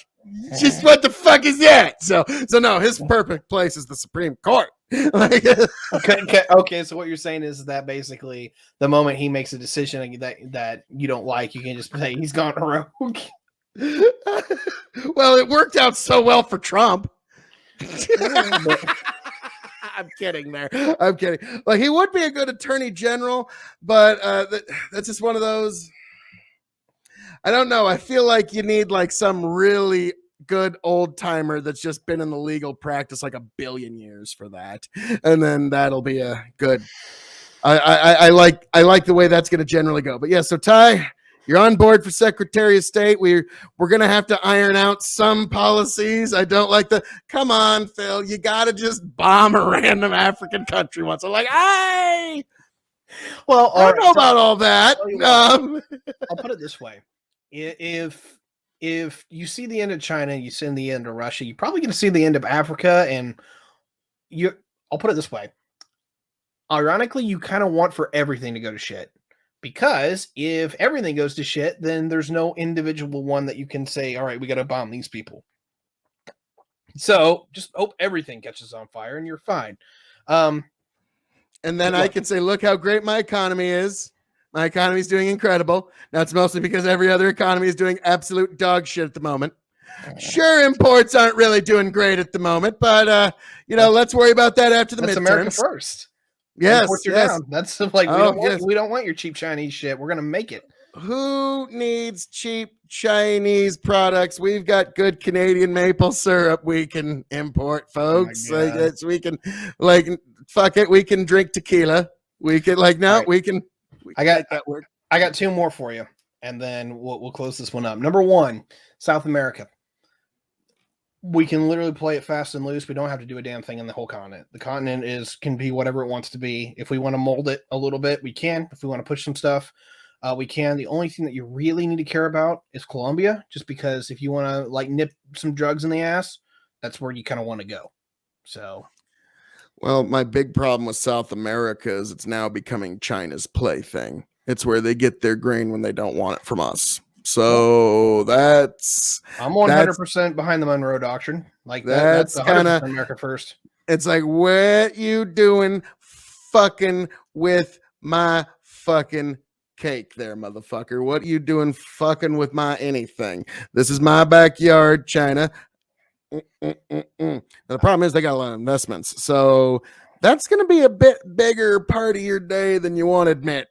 Just what the fuck is that? So no, his perfect place is the Supreme Court. Okay. So what you're saying is that basically the moment he makes a decision that you don't like, you can just say he's gone rogue. Well, it worked out so well for Trump. I'm kidding there. I'm kidding. Like, he would be a good Attorney General, but that's just one of those. I don't know. I feel like you need like some really good old timer that's just been in the legal practice like 1 billion years for that, and then that'll be a good. I like the way that's going to generally go. But yeah, so Ty, you're on board for Secretary of State. We're going to have to iron out some policies. I don't like come on, Phil, you got to just bomb a random African country once. I'm like, hey, well, I don't know about all that. I'll put it this way. If you see the end of China, you see the end of Russia, you're probably going to see the end of Africa. And I'll put it this way. Ironically, you kind of want for everything to go to shit. Because if everything goes to shit, then there's no individual one that you can say, all right, we got to bomb these people. So just hope everything catches on fire and you're fine. And then I can say, look how great my economy is. My economy is doing incredible. That's mostly because every other economy is doing absolute dog shit at the moment. Sure, imports aren't really doing great at the moment, but let's worry about that after the midterms. America first. Yes, down. That's like we don't want your cheap Chinese shit. We're gonna make it. Who needs cheap Chinese products? We've got good Canadian maple syrup we can import, folks. We can fuck it. We can drink tequila. We can we can. I got 2 more for you, and then we'll close this one up. Number 1, South America. We can literally play it fast and loose. We don't have to do a damn thing in the whole continent. The continent can be whatever it wants to be. If we want to mold it a little bit, we can. If we want to push some stuff, we can. The only thing that you really need to care about is Colombia, just because if you want to nip some drugs in the ass, that's where you kind of want to go. So, well, my big problem with South America is it's now becoming China's plaything. It's where they get their grain when they don't want it from us. So I'm 100% behind the Monroe Doctrine. Like that's kind of America first. It's like, what you doing fucking with my fucking cake there, motherfucker. What are you doing fucking with my anything? This is my backyard, China. Now, the problem is they got a lot of investments. So that's going to be a bit bigger part of your day than you want to admit.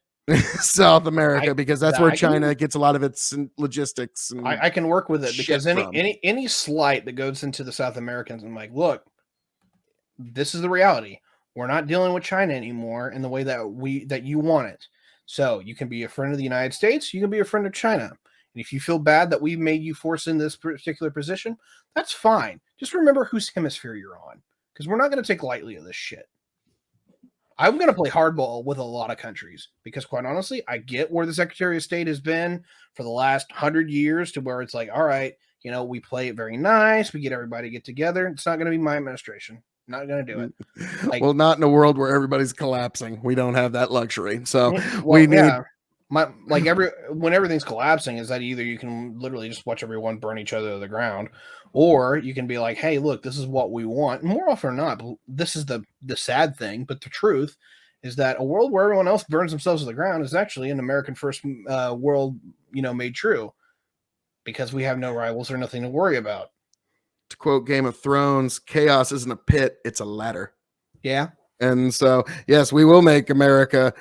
South America, because that's where China gets a lot of its logistics. And I can work with it because any slight that goes into the South Americans, I'm like, look, this is the reality. We're not dealing with China anymore in the way that you want it. So you can be a friend of the United States. You can be a friend of China. And if you feel bad that we made you force in this particular position, that's fine. Just remember whose hemisphere you're on, because we're not going to take lightly of this shit. I'm going to play hardball with a lot of countries because, quite honestly, I get where the Secretary of State has been for the last 100 years to where it's like, all right, we play it very nice. We get everybody to get together. It's not going to be my administration. Not going to do it. Well, not in a world where everybody's collapsing. We don't have that luxury. So we need... when everything's collapsing, is that either you can literally just watch everyone burn each other to the ground, or you can be like, hey, look, this is what we want. And more often than not, this is the sad thing, but the truth is that a world where everyone else burns themselves to the ground is actually an American first world, made true, because we have no rivals or nothing to worry about. To quote Game of Thrones, chaos isn't a pit, it's a ladder. Yeah. And so, yes, we will make America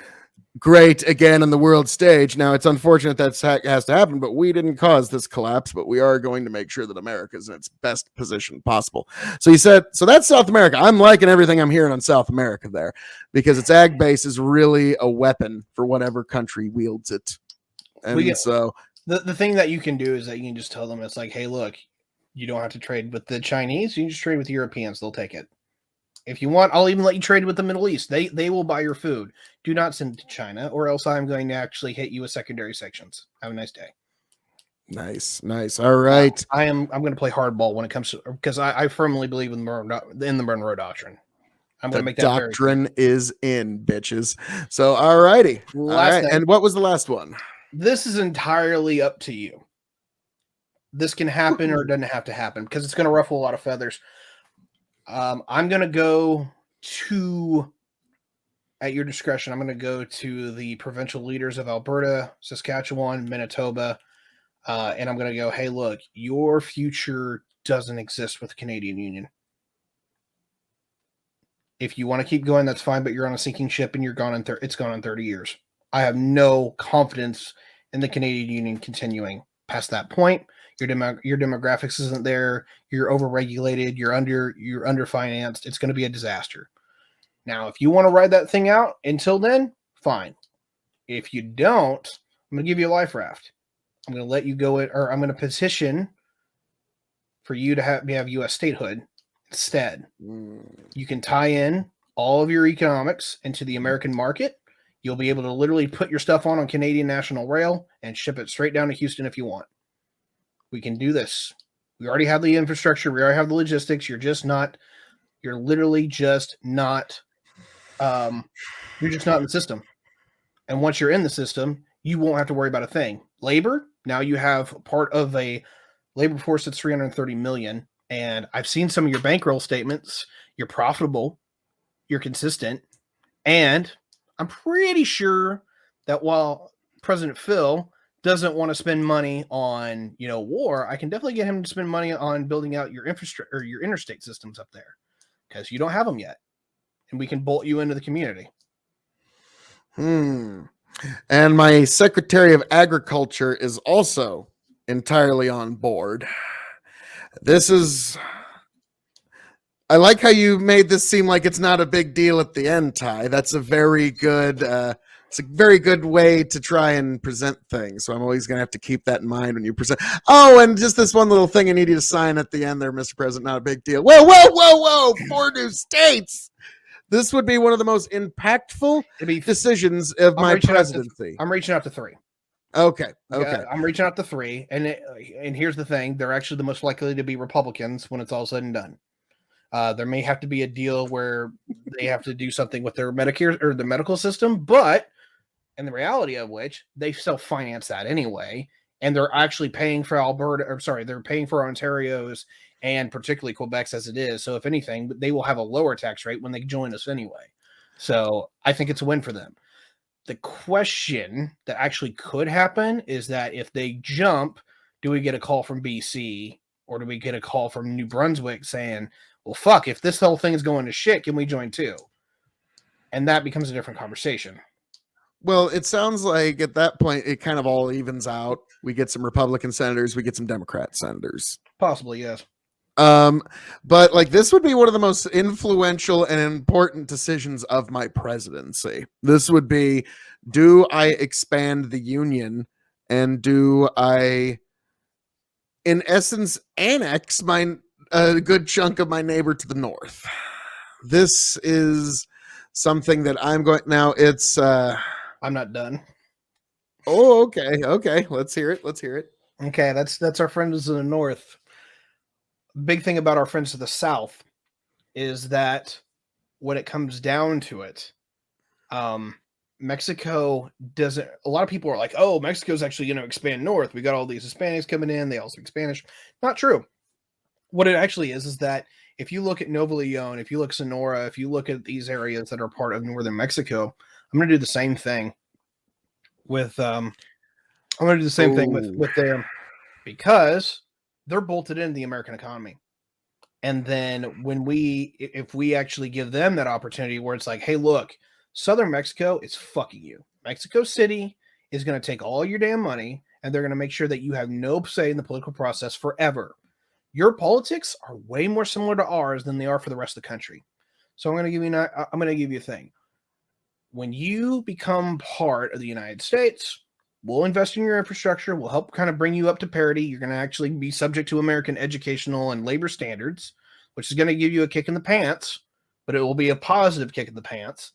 great again on the world stage. Now, it's unfortunate that has to happen, but we didn't cause this collapse, but we are going to make sure that America is in its best position possible. So you said, so that's South America. I'm liking everything I'm hearing on South America there, because its ag base is really a weapon for whatever country wields it. And so the thing that you can do is that you can just tell them, it's like, hey, look, you don't have to trade with the Chinese. You can just trade with the Europeans. They'll take it. If you want, I'll even let you trade with the Middle East. They will buy your food. Do not send it to China, or else I'm going to actually hit you with secondary sanctions. Have a nice day. Nice. All right. I'm going to play hardball when it comes to, because I firmly believe in the Monroe Doctrine. I'm going to make that doctrine is in, bitches. So, all righty. All right. And what was the last one? This is entirely up to you. This can happen or it doesn't have to happen, because it's going to ruffle a lot of feathers. I'm going to go to, at your discretion, I'm going to go to the provincial leaders of Alberta, Saskatchewan, Manitoba, and I'm going to go, hey, look, your future doesn't exist with the Canadian Union. If you want to keep going, that's fine, but you're on a sinking ship and you're gone in it's gone in 30 years. I have no confidence in the Canadian Union continuing past that point. Your demographics isn't there. You're overregulated. You're underfinanced. It's going to be a disaster. Now, if you want to ride that thing out until then, fine. If you don't, I'm going to give you a life raft. I'm going to let you go or I'm going to petition for you to have U.S. statehood instead. You can tie in all of your economics into the American market. You'll be able to literally put your stuff on Canadian National Rail and ship it straight down to Houston if you want. We can do this. We already have the infrastructure. We already have the logistics. You're literally just not in the system. And once you're in the system, you won't have to worry about a thing. Labor, now you have part of a labor force that's 330 million. And I've seen some of your bankroll statements. You're profitable. You're consistent. And I'm pretty sure that while President Phil doesn't want to spend money on, war, I can definitely get him to spend money on building out your infrastructure or your interstate systems up there, because you don't have them yet, and we can bolt you into the community. And my Secretary of Agriculture is also entirely on board. I like how you made this seem like it's not a big deal at the end, Ty. That's a very good, it's a very good way to try and present things. So I'm always going to have to keep that in mind when you present. Oh, and just this one little thing I need you to sign at the end there, Mr. President. Not a big deal. Whoa. 4 new states. This would be one of the most impactful decisions of my presidency. I'm reaching out to 3. Okay. I'm reaching out to 3. And here's the thing. They're actually the most likely to be Republicans when it's all said and done. There may have to be a deal where they have to do something with their Medicare or the medical system, but in the reality of which they self-finance that anyway. And they're actually paying for they're paying for Ontario's and particularly Quebec's as it is. So if anything, they will have a lower tax rate when they join us anyway. So I think it's a win for them. The question that actually could happen is that if they jump, do we get a call from BC or do we get a call from New Brunswick saying, well, fuck, if this whole thing is going to shit, can we join too? And that becomes a different conversation. Well, it sounds like at that point, it kind of all evens out. We get some Republican senators, we get some Democrat senators. Possibly, yes. But like this would be one of the most influential and important decisions of my presidency. This would be, do I expand the union and do I, in essence, annex a good chunk of my neighbor to the north? This is something that I'm going now. It's I'm not done. Oh, okay. Let's hear it. Okay, that's our friends in the north. Big thing about our friends to the south is that when it comes down to it, Mexico doesn't. A lot of people are like, "Oh, Mexico's actually going to expand north. We got all these Hispanics coming in. They all speak Spanish." Not true. What it actually is that if you look at Nuevo Leon, if you look at Sonora, if you look at these areas that are part of northern Mexico, I'm going to do the same thing with. I'm going to do the same thing with them because they're bolted into the American economy. And then if we actually give them that opportunity where it's like, hey, look, Southern Mexico is fucking you. Mexico City is going to take all your damn money and they're going to make sure that you have no say in the political process forever. Your politics are way more similar to ours than they are for the rest of the country. So I'm going to give you a thing. When you become part of the United States, we'll invest in your infrastructure. We'll help kind of bring you up to parity. You're going to actually be subject to American educational and labor standards, which is going to give you a kick in the pants, but it will be a positive kick in the pants.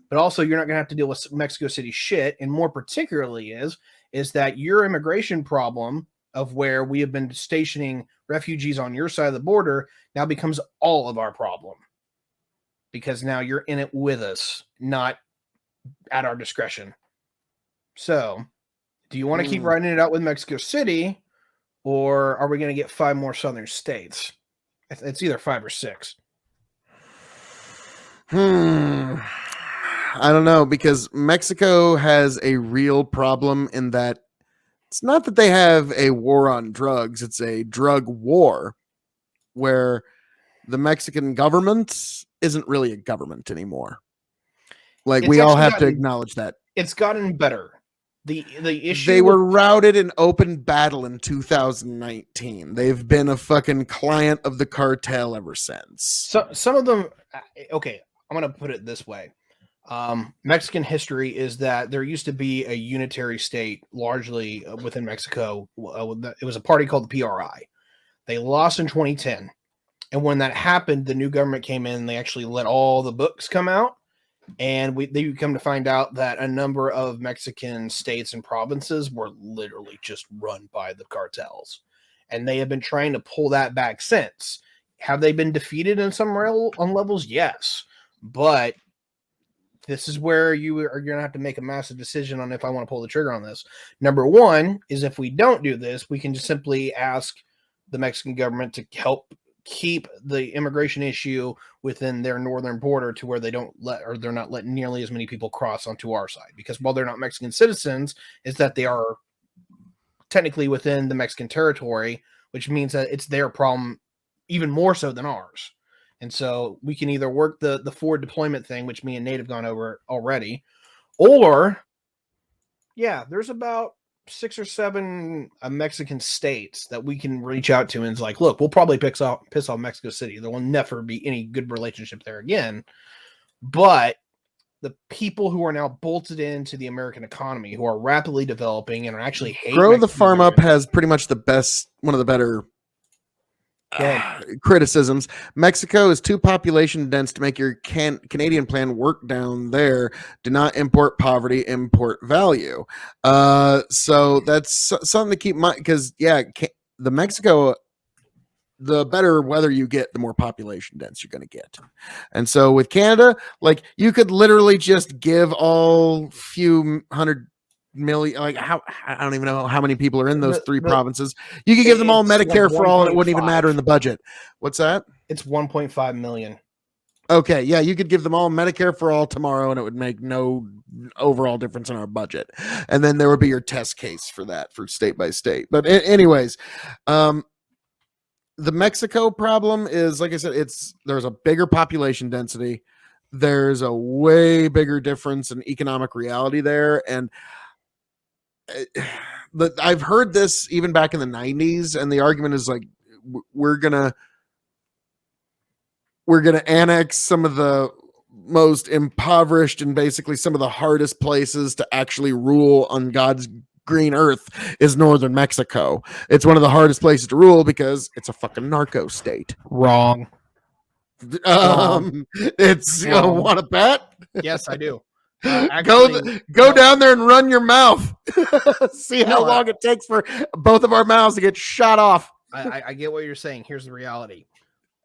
But also, you're not going to have to deal with Mexico City shit. And more particularly is that your immigration problem of where we have been stationing refugees on your side of the border now becomes all of our problem. Because now you're in it with us, not at our discretion. So, do you want to keep riding it out with Mexico City, or are we going to get 5 more southern states? It's either 5 or 6. I don't know, because Mexico has a real problem in that it's not that they have a war on drugs, it's a drug war where the Mexican government isn't really a government anymore. Like, we all have to acknowledge that. It's gotten better. The issue they were routed in open battle in 2019. They've been a fucking client of the cartel ever since. So some of them, okay, I'm going to put it this way. Mexican history is that there used to be a unitary state largely within Mexico. It was a party called the PRI. They lost in 2010. And when that happened, the new government came in and they actually let all the books come out. And they come to find out that a number of Mexican states and provinces were literally just run by the cartels. And they have been trying to pull that back since. Have they been defeated in some on levels? Yes. But this is where you are going to have to make a massive decision on if I want to pull the trigger on this. Number one is if we don't do this, we can just simply ask the Mexican government to help keep the immigration issue within their northern border to where they're not letting nearly as many people cross onto our side, because while they're not Mexican citizens, is that they are technically within the Mexican territory, which means that it's their problem even more so than ours. And so we can either work the forward deployment thing, which me and Nate have gone over already, or there's about 6 or 7 Mexican states that we can reach out to and it's like, look, we'll probably piss off Mexico City. There will never be any good relationship there again. But the people who are now bolted into the American economy, who are rapidly developing and are actually Grow the Farm Up has pretty much one of the better criticisms. Mexico is too population dense to make your Canadian plan work down there. Do not import poverty, import value. So that's something to keep in mind, because the Mexico, the better weather you get, the more population dense you're going to get. And so with Canada, like, you could literally just give all few hundred million, like, how, I don't even know how many people are in those 3 provinces. You could give them all Medicare like for all, and it wouldn't even matter in the budget. What's that? It's 1.5 million. Okay, yeah, you could give them all Medicare for all tomorrow, and it would make no overall difference in our budget. And then there would be your test case for that for state by state. But anyways, the Mexico problem is, like I said, there's a bigger population density. There's a way bigger difference in economic reality there, and I've heard this even back in the 90s, and the argument is like we're gonna annex some of the most impoverished and basically some of the hardest places to actually rule on God's green earth is northern Mexico. It's one of the hardest places to rule because it's a fucking narco state. Wrong. It's want to bet? Yes, I do. Actually, go down there and run your mouth. See how long it takes for both of our mouths to get shot off. I get what you're saying. Here's the reality.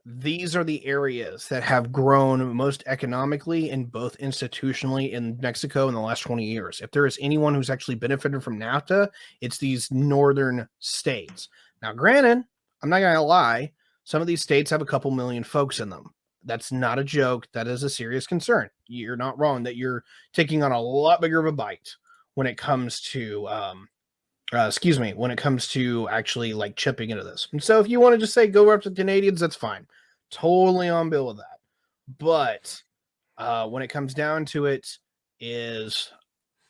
These are the areas that have grown most economically and both institutionally in Mexico in the last 20 years. If there is anyone who's actually benefited from NAFTA, it's these northern states. Now, granted, I'm not going to lie, some of these states have a couple million folks in them. That's not a joke. That is a serious concern. You're not wrong that you're taking on a lot bigger of a bite when it comes to when it comes to actually like chipping into this. And so if you want to just say go up to Canadians, that's fine. Totally on bill with that. But when it comes down to it, is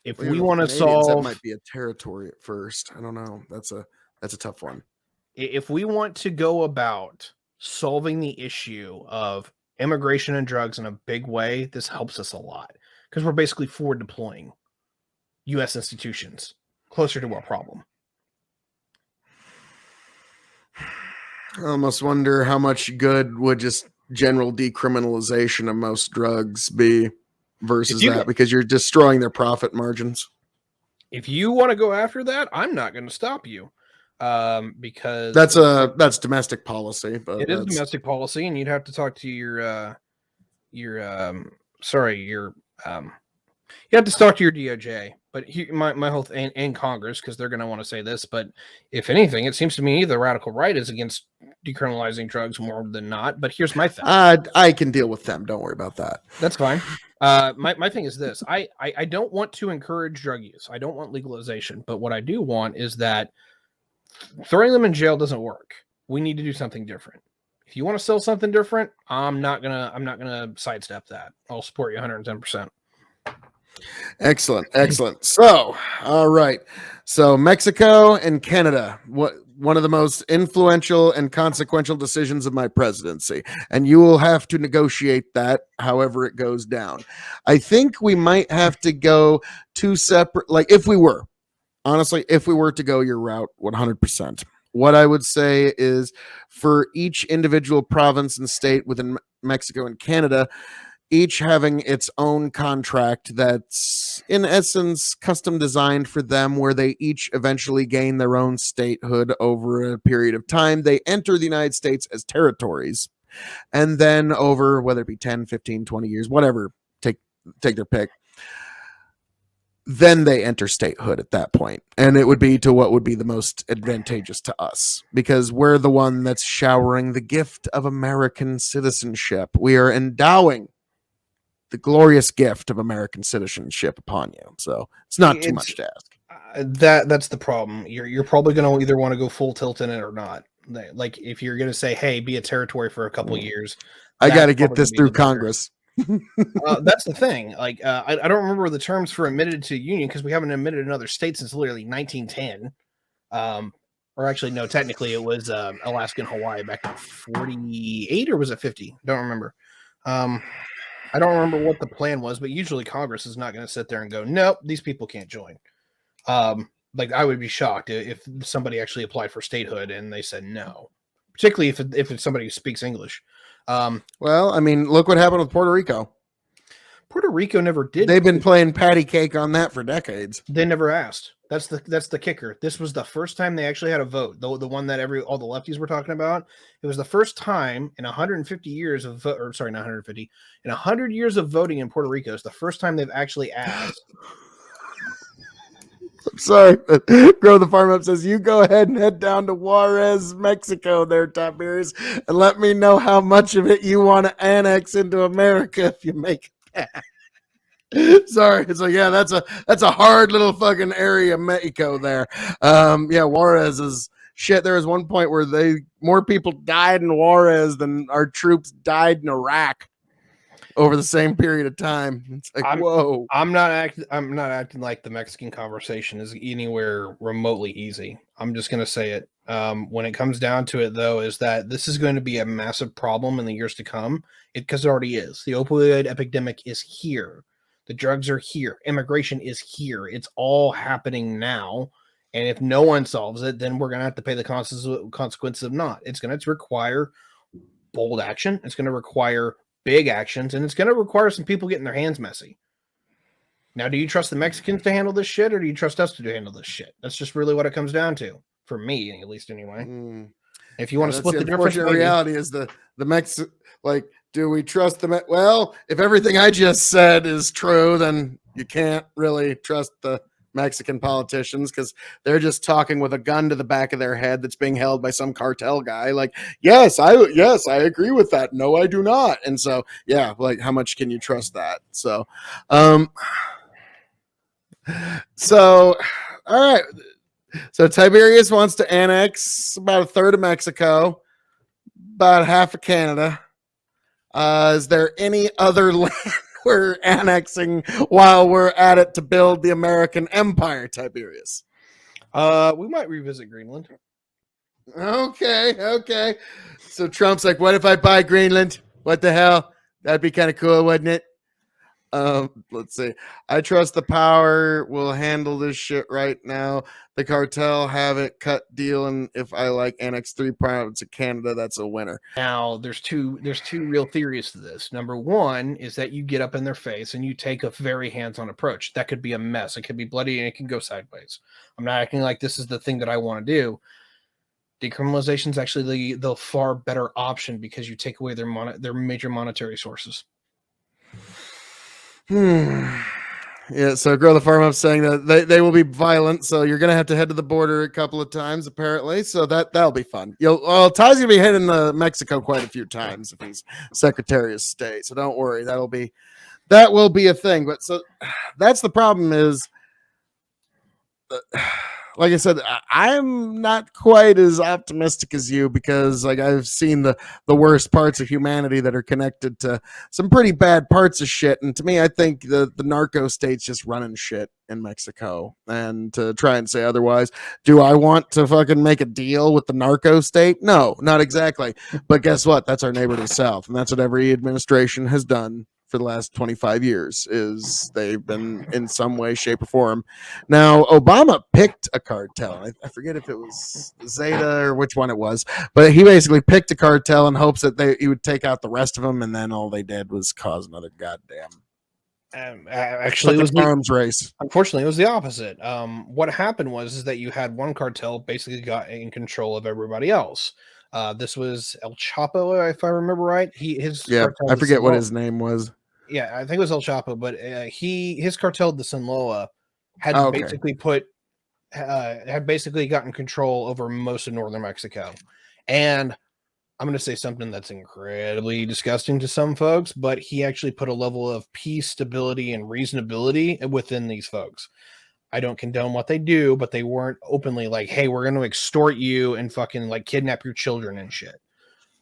if we want to solve, that might be a territory at first. I don't know. That's a tough one. If we want to go about solving the issue of immigration and drugs in a big way, this helps us a lot because we're basically forward deploying U.S. institutions closer to our problem. I almost wonder how much good would just general decriminalization of most drugs be versus that, because you're destroying their profit margins. If you want to go after that, I'm not going to stop you, because that's domestic policy. But it is domestic policy, and you'd have to talk to you have to talk to your DOJ. But my whole thing, and Congress, because they're going to want to say this. But if anything, it seems to me the radical right is against decriminalizing drugs more than not. But here's my thing. I can deal with them. Don't worry about that. That's fine. My thing is this. I don't want to encourage drug use. I don't want legalization. But what I do want is that throwing them in jail doesn't work. We need to do something different. If you want to sell something different, I'm not gonna sidestep that. I'll support you 110%. Excellent. So, all right. So Mexico and Canada, one of the most influential and consequential decisions of my presidency. And you will have to negotiate that however it goes down. I think we might have to go two separate, like if we were to go your route 100%. What I would say is for each individual province and state within Mexico and Canada, each having its own contract that's in essence custom designed for them, where they each eventually gain their own statehood over a period of time. They enter the United States as territories, and then over whether it be 10, 15, 20 years, whatever, take their pick, then they enter statehood at that point. And it would be to what would be the most advantageous to us, because we're the one that's showering the gift of American citizenship. We are endowing the glorious gift of American citizenship upon you. So it's not too much to ask. That's the problem. You're probably going to either want to go full tilt in it or not. Like if you're going to say, hey, be a territory for a couple of years, I got to get this through Congress. That's the thing. Like, I don't remember the terms for admitted to union, because we haven't admitted another state since literally 1910. Or actually, no, technically it was Alaska and Hawaii back in 48, or was it 50? Don't remember. I don't remember what the plan was, but usually Congress is not going to sit there and go, nope, these people can't join. Like I would be shocked if somebody actually applied for statehood and they said no, particularly if it's somebody who speaks English. Well, I mean, look what happened with Puerto Rico. Puerto Rico never did. They've been playing patty cake on that for decades. They never asked. That's the kicker. This was the first time they actually had a vote. The one that all the lefties were talking about. It was the first time in 150 years of not 150, in 100 years of voting in Puerto Rico. It's the first time they've actually asked. I'm sorry. Grow the Farm Up says, you go ahead and head down to Juarez, Mexico there, Tiberius, and let me know how much of it you want to annex into America if you make it back. Sorry. It's like, yeah, that's a hard little fucking area, Mexico there. Yeah, Juarez is shit. There was one point where more people died in Juarez than our troops died in Iraq over the same period of time. It's like, whoa. I'm not acting like the Mexican conversation is anywhere remotely easy. I'm just going to say it. When it comes down to it, though, is that this is going to be a massive problem in the years to come. Because it already is. The opioid epidemic is here. The drugs are here. Immigration is here. It's all happening now. And if no one solves it, then we're going to have to pay the consequences of not. It's going to require bold action. It's going to require big actions, and it's going to require some people getting their hands messy. Now, do you trust the Mexicans to handle this shit, or do you trust us to handle this shit? That's just really what it comes down to, for me, at least, anyway. If you want to split the difference, reality is the like, do we trust them? Well, if everything I just said is true, then you can't really trust the Mexican politicians because they're just talking with a gun to the back of their head that's being held by some cartel guy. Like, yes, I agree with that. No, I do not. And so, yeah, like, how much can you trust that? So, all right. So Tiberius wants to annex about a third of Mexico, about half of Canada. Is there any other land we're annexing while we're at it to build the American empire, Tiberius? We might revisit Greenland. Okay. So Trump's like, what if I buy Greenland? What the hell? That'd be kind of cool, wouldn't it? Let's see. I trust the power will handle this shit right now. The cartel have it cut deal, and if I like annex 3 provinces of Canada, that's a winner. Now, there's two real theories to this. Number one is that you get up in their face and you take a very hands-on approach. That could be a mess. It could be bloody and it can go sideways. I'm not acting like this is the thing that I want to do. Decriminalization is actually the far better option because you take away their major monetary sources. Yeah, so Grow the Farm Up saying that they will be violent, so you're gonna have to head to the border a couple of times apparently. So that'll be fun. Ty's gonna be heading to Mexico quite a few times if he's Secretary of State. So don't worry, that will be a thing. But so that's the problem is. Like I said, I'm not quite as optimistic as you because, like, I've seen the worst parts of humanity that are connected to some pretty bad parts of shit. And to me, I think the narco state's just running shit in Mexico. And to try and say otherwise, do I want to fucking make a deal with the narco state? No, not exactly. But guess what? That's our neighbor to the south, and that's what every administration has done for the last 25 years is they've been in some way, shape, or form. Now, Obama picked a cartel. I forget if it was Zeta or which one it was, but he basically picked a cartel in hopes that he would take out the rest of them, and then all they did was cause another goddamn actually, it was arms race. Unfortunately, it was the opposite. What happened was that you had one cartel basically got in control of everybody else. This was El Chapo, if I remember right. I forget what his name was. Yeah, I think it was El Chapo, but his cartel, the Sinaloa, had basically gotten control over most of northern Mexico. And I'm going to say something that's incredibly disgusting to some folks, but he actually put a level of peace, stability, and reasonability within these folks. I don't condone what they do, but they weren't openly like, hey, we're going to extort you and fucking like kidnap your children and shit.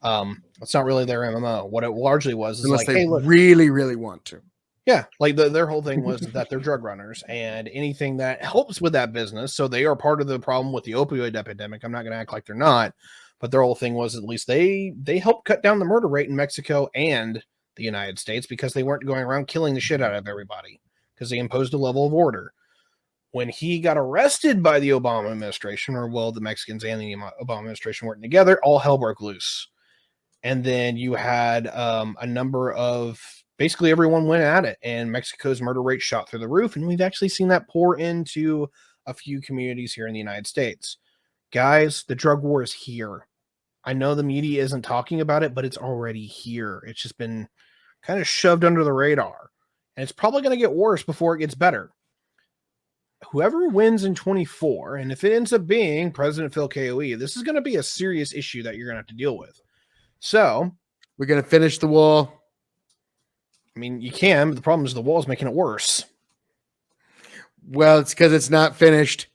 That's not really their MMO. What it largely was is unless they hey, look, really, really want to. Yeah, like their whole thing was that they're drug runners and anything that helps with that business. So they are part of the problem with the opioid epidemic. I'm not going to act like they're not, but their whole thing was at least they helped cut down the murder rate in Mexico and the United States because they weren't going around killing the shit out of everybody because they imposed a level of order. When he got arrested by the Obama administration, or well, the Mexicans and the Obama administration working together, all hell broke loose. And then you had a number of, basically everyone went at it, and Mexico's murder rate shot through the roof. And we've actually seen that pour into a few communities here in the United States. Guys, the drug war is here. I know the media isn't talking about it, but it's already here. It's just been kind of shoved under the radar. And it's probably going to get worse before it gets better. whoever wins in 24, and if it ends up being President Phil K.O.E., this is going to be a serious issue that you're going to have to deal with. So we're going to finish the wall. I mean, you can, but the problem is the wall is making it worse. Well, it's because it's not finished.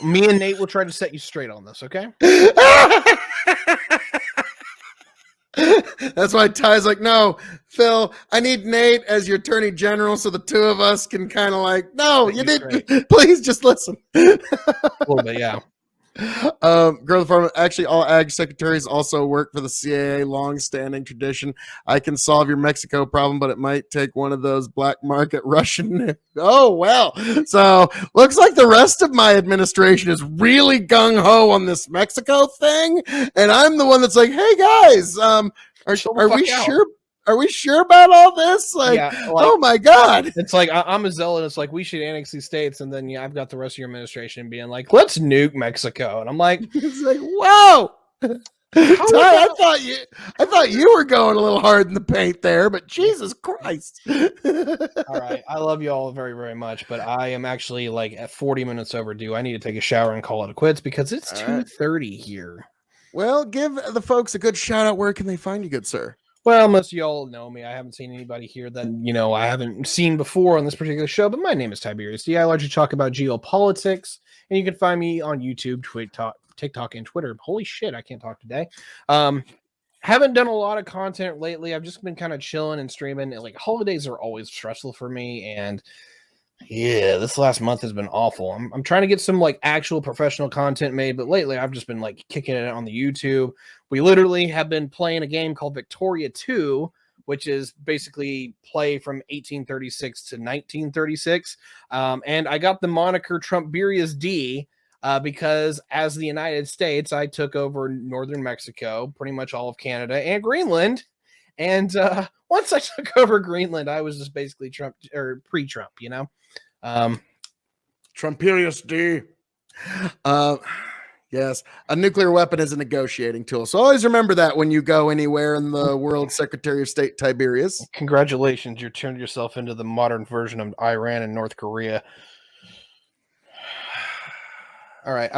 Me and Nate will try to set you straight on this, okay? That's why Ty's like, no, Phil, I need Nate as your attorney general so the two of us can kind of like, no, you need, please just listen. A little bit, yeah. Girl Farm, actually, all ag secretaries also work for the CAA, long-standing tradition. I can solve your Mexico problem, but it might take one of those black market Russian. Oh, well. So looks like the rest of my administration is really gung-ho on this Mexico thing. And I'm the one that's like, hey, guys, are we sure? Are we sure about all this? Like, oh my God. It's like, I'm a zealot. It's like, we should annex these states. And then, I've got the rest of your administration being like, let's nuke Mexico. And I'm like, it's like, whoa. Ty, I thought you were going a little hard in the paint there, but Jesus Christ. All right. I love you all very, very much, but I am actually like at 40 minutes overdue. I need to take a shower and call it a quits because it's 2:30 here. Well, give the folks a good shout out. Where can they find you, good sir? Well, most of y'all know me. I haven't seen anybody here that, I haven't seen before on this particular show, but my name is Tyberius D. I largely talk about geopolitics, and you can find me on YouTube, TikTok, and Twitter. Holy shit, I can't talk today. Haven't done a lot of content lately. I've just been kind of chilling and streaming. Like, holidays are always stressful for me, and yeah, this last month has been awful. I'm trying to get some like actual professional content made, but lately I've just been like kicking it on the YouTube. We literally have been playing a game called Victoria 2, which is basically play from 1836 to 1936. And I got the moniker Tyberius D because as the United States, I took over northern Mexico, pretty much all of Canada and Greenland. And once I took over Greenland, I was just basically Trump or pre-Trump, Tyberius D. Yes, a nuclear weapon is a negotiating tool. So always remember that when you go anywhere in the world, Secretary of State Tyberius. Congratulations, you turned yourself into the modern version of Iran and North Korea. All right.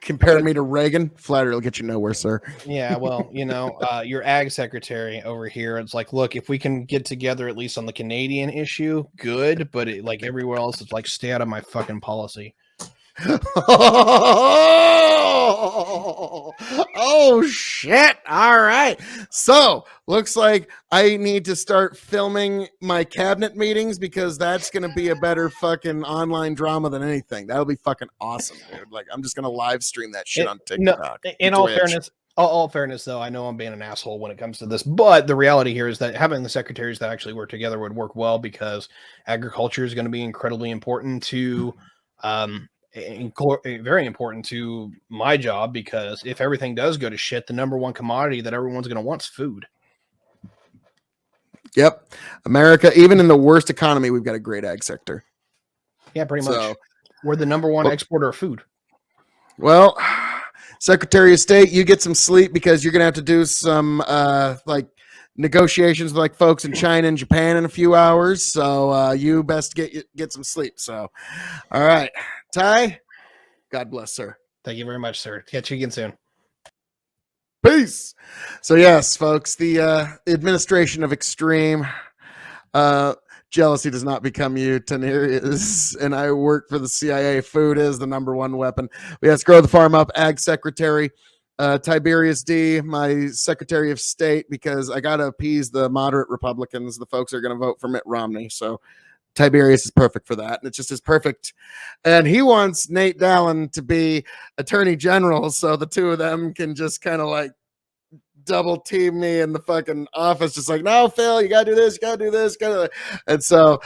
Compare me to Reagan. Flattery will get you nowhere, sir. Yeah, well, your ag secretary over here, it's like, look, if we can get together at least on the Canadian issue, good. But like everywhere else, it's like, stay out of my fucking policy. Oh shit. All right. So looks like I need to start filming my cabinet meetings because that's going to be a better fucking online drama than anything. That'll be fucking awesome, dude. Like, I'm just going to live stream that shit on TikTok. No, in all fairness, though, I know I'm being an asshole when it comes to this, but the reality here is that having the secretaries that actually work together would work well because agriculture is going to be incredibly important to, very important to my job, because if everything does go to shit, the number one commodity that everyone's going to want is food. Yep. America, even in the worst economy, we've got a great ag sector. Yeah, pretty much. We're the number one exporter of food. Well, Secretary of State, you get some sleep because you're going to have to do some negotiations with like folks in China and Japan in a few hours. So you best get some sleep. So, all right. Ty, God bless, sir. Thank you very much, sir. Catch you again soon. Peace. So yes, folks, the administration of extreme jealousy does not become you. Tiberius and I work for the CIA. Food is the number one weapon. We have to grow the farm up. Ag secretary, Tyberius D, my Secretary of State, because I got to appease the moderate Republicans. The folks are going to vote for Mitt Romney. So Tiberius is perfect for that. And it's just as perfect. And he wants Nate Dallin to be attorney general. So the two of them can just kind of like double team me in the fucking office. Just like, no, Phil, you got to do this. You got to do this. And so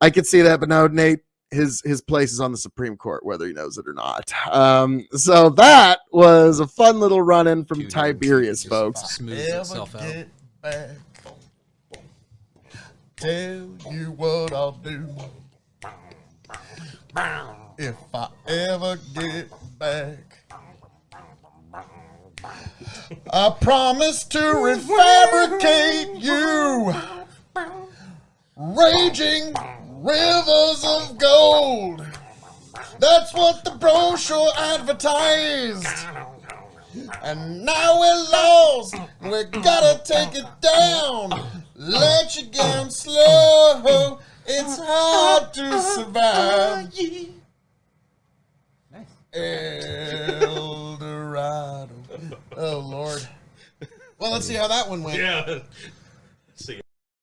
I could see that. But no, Nate, his place is on the Supreme Court, whether he knows it or not. So that was a fun little run in from Tiberius, folks. Smooths itself out. Tell you what I'll do if I ever get back. I promise to refabricate you, raging Rivers of gold. That's what the brochure advertised. And now we're lost. We gotta take it down. Let you down slow. It's hard to survive. Nice. El Dorado. Oh, Lord. Well, let's see how that one went. Yeah.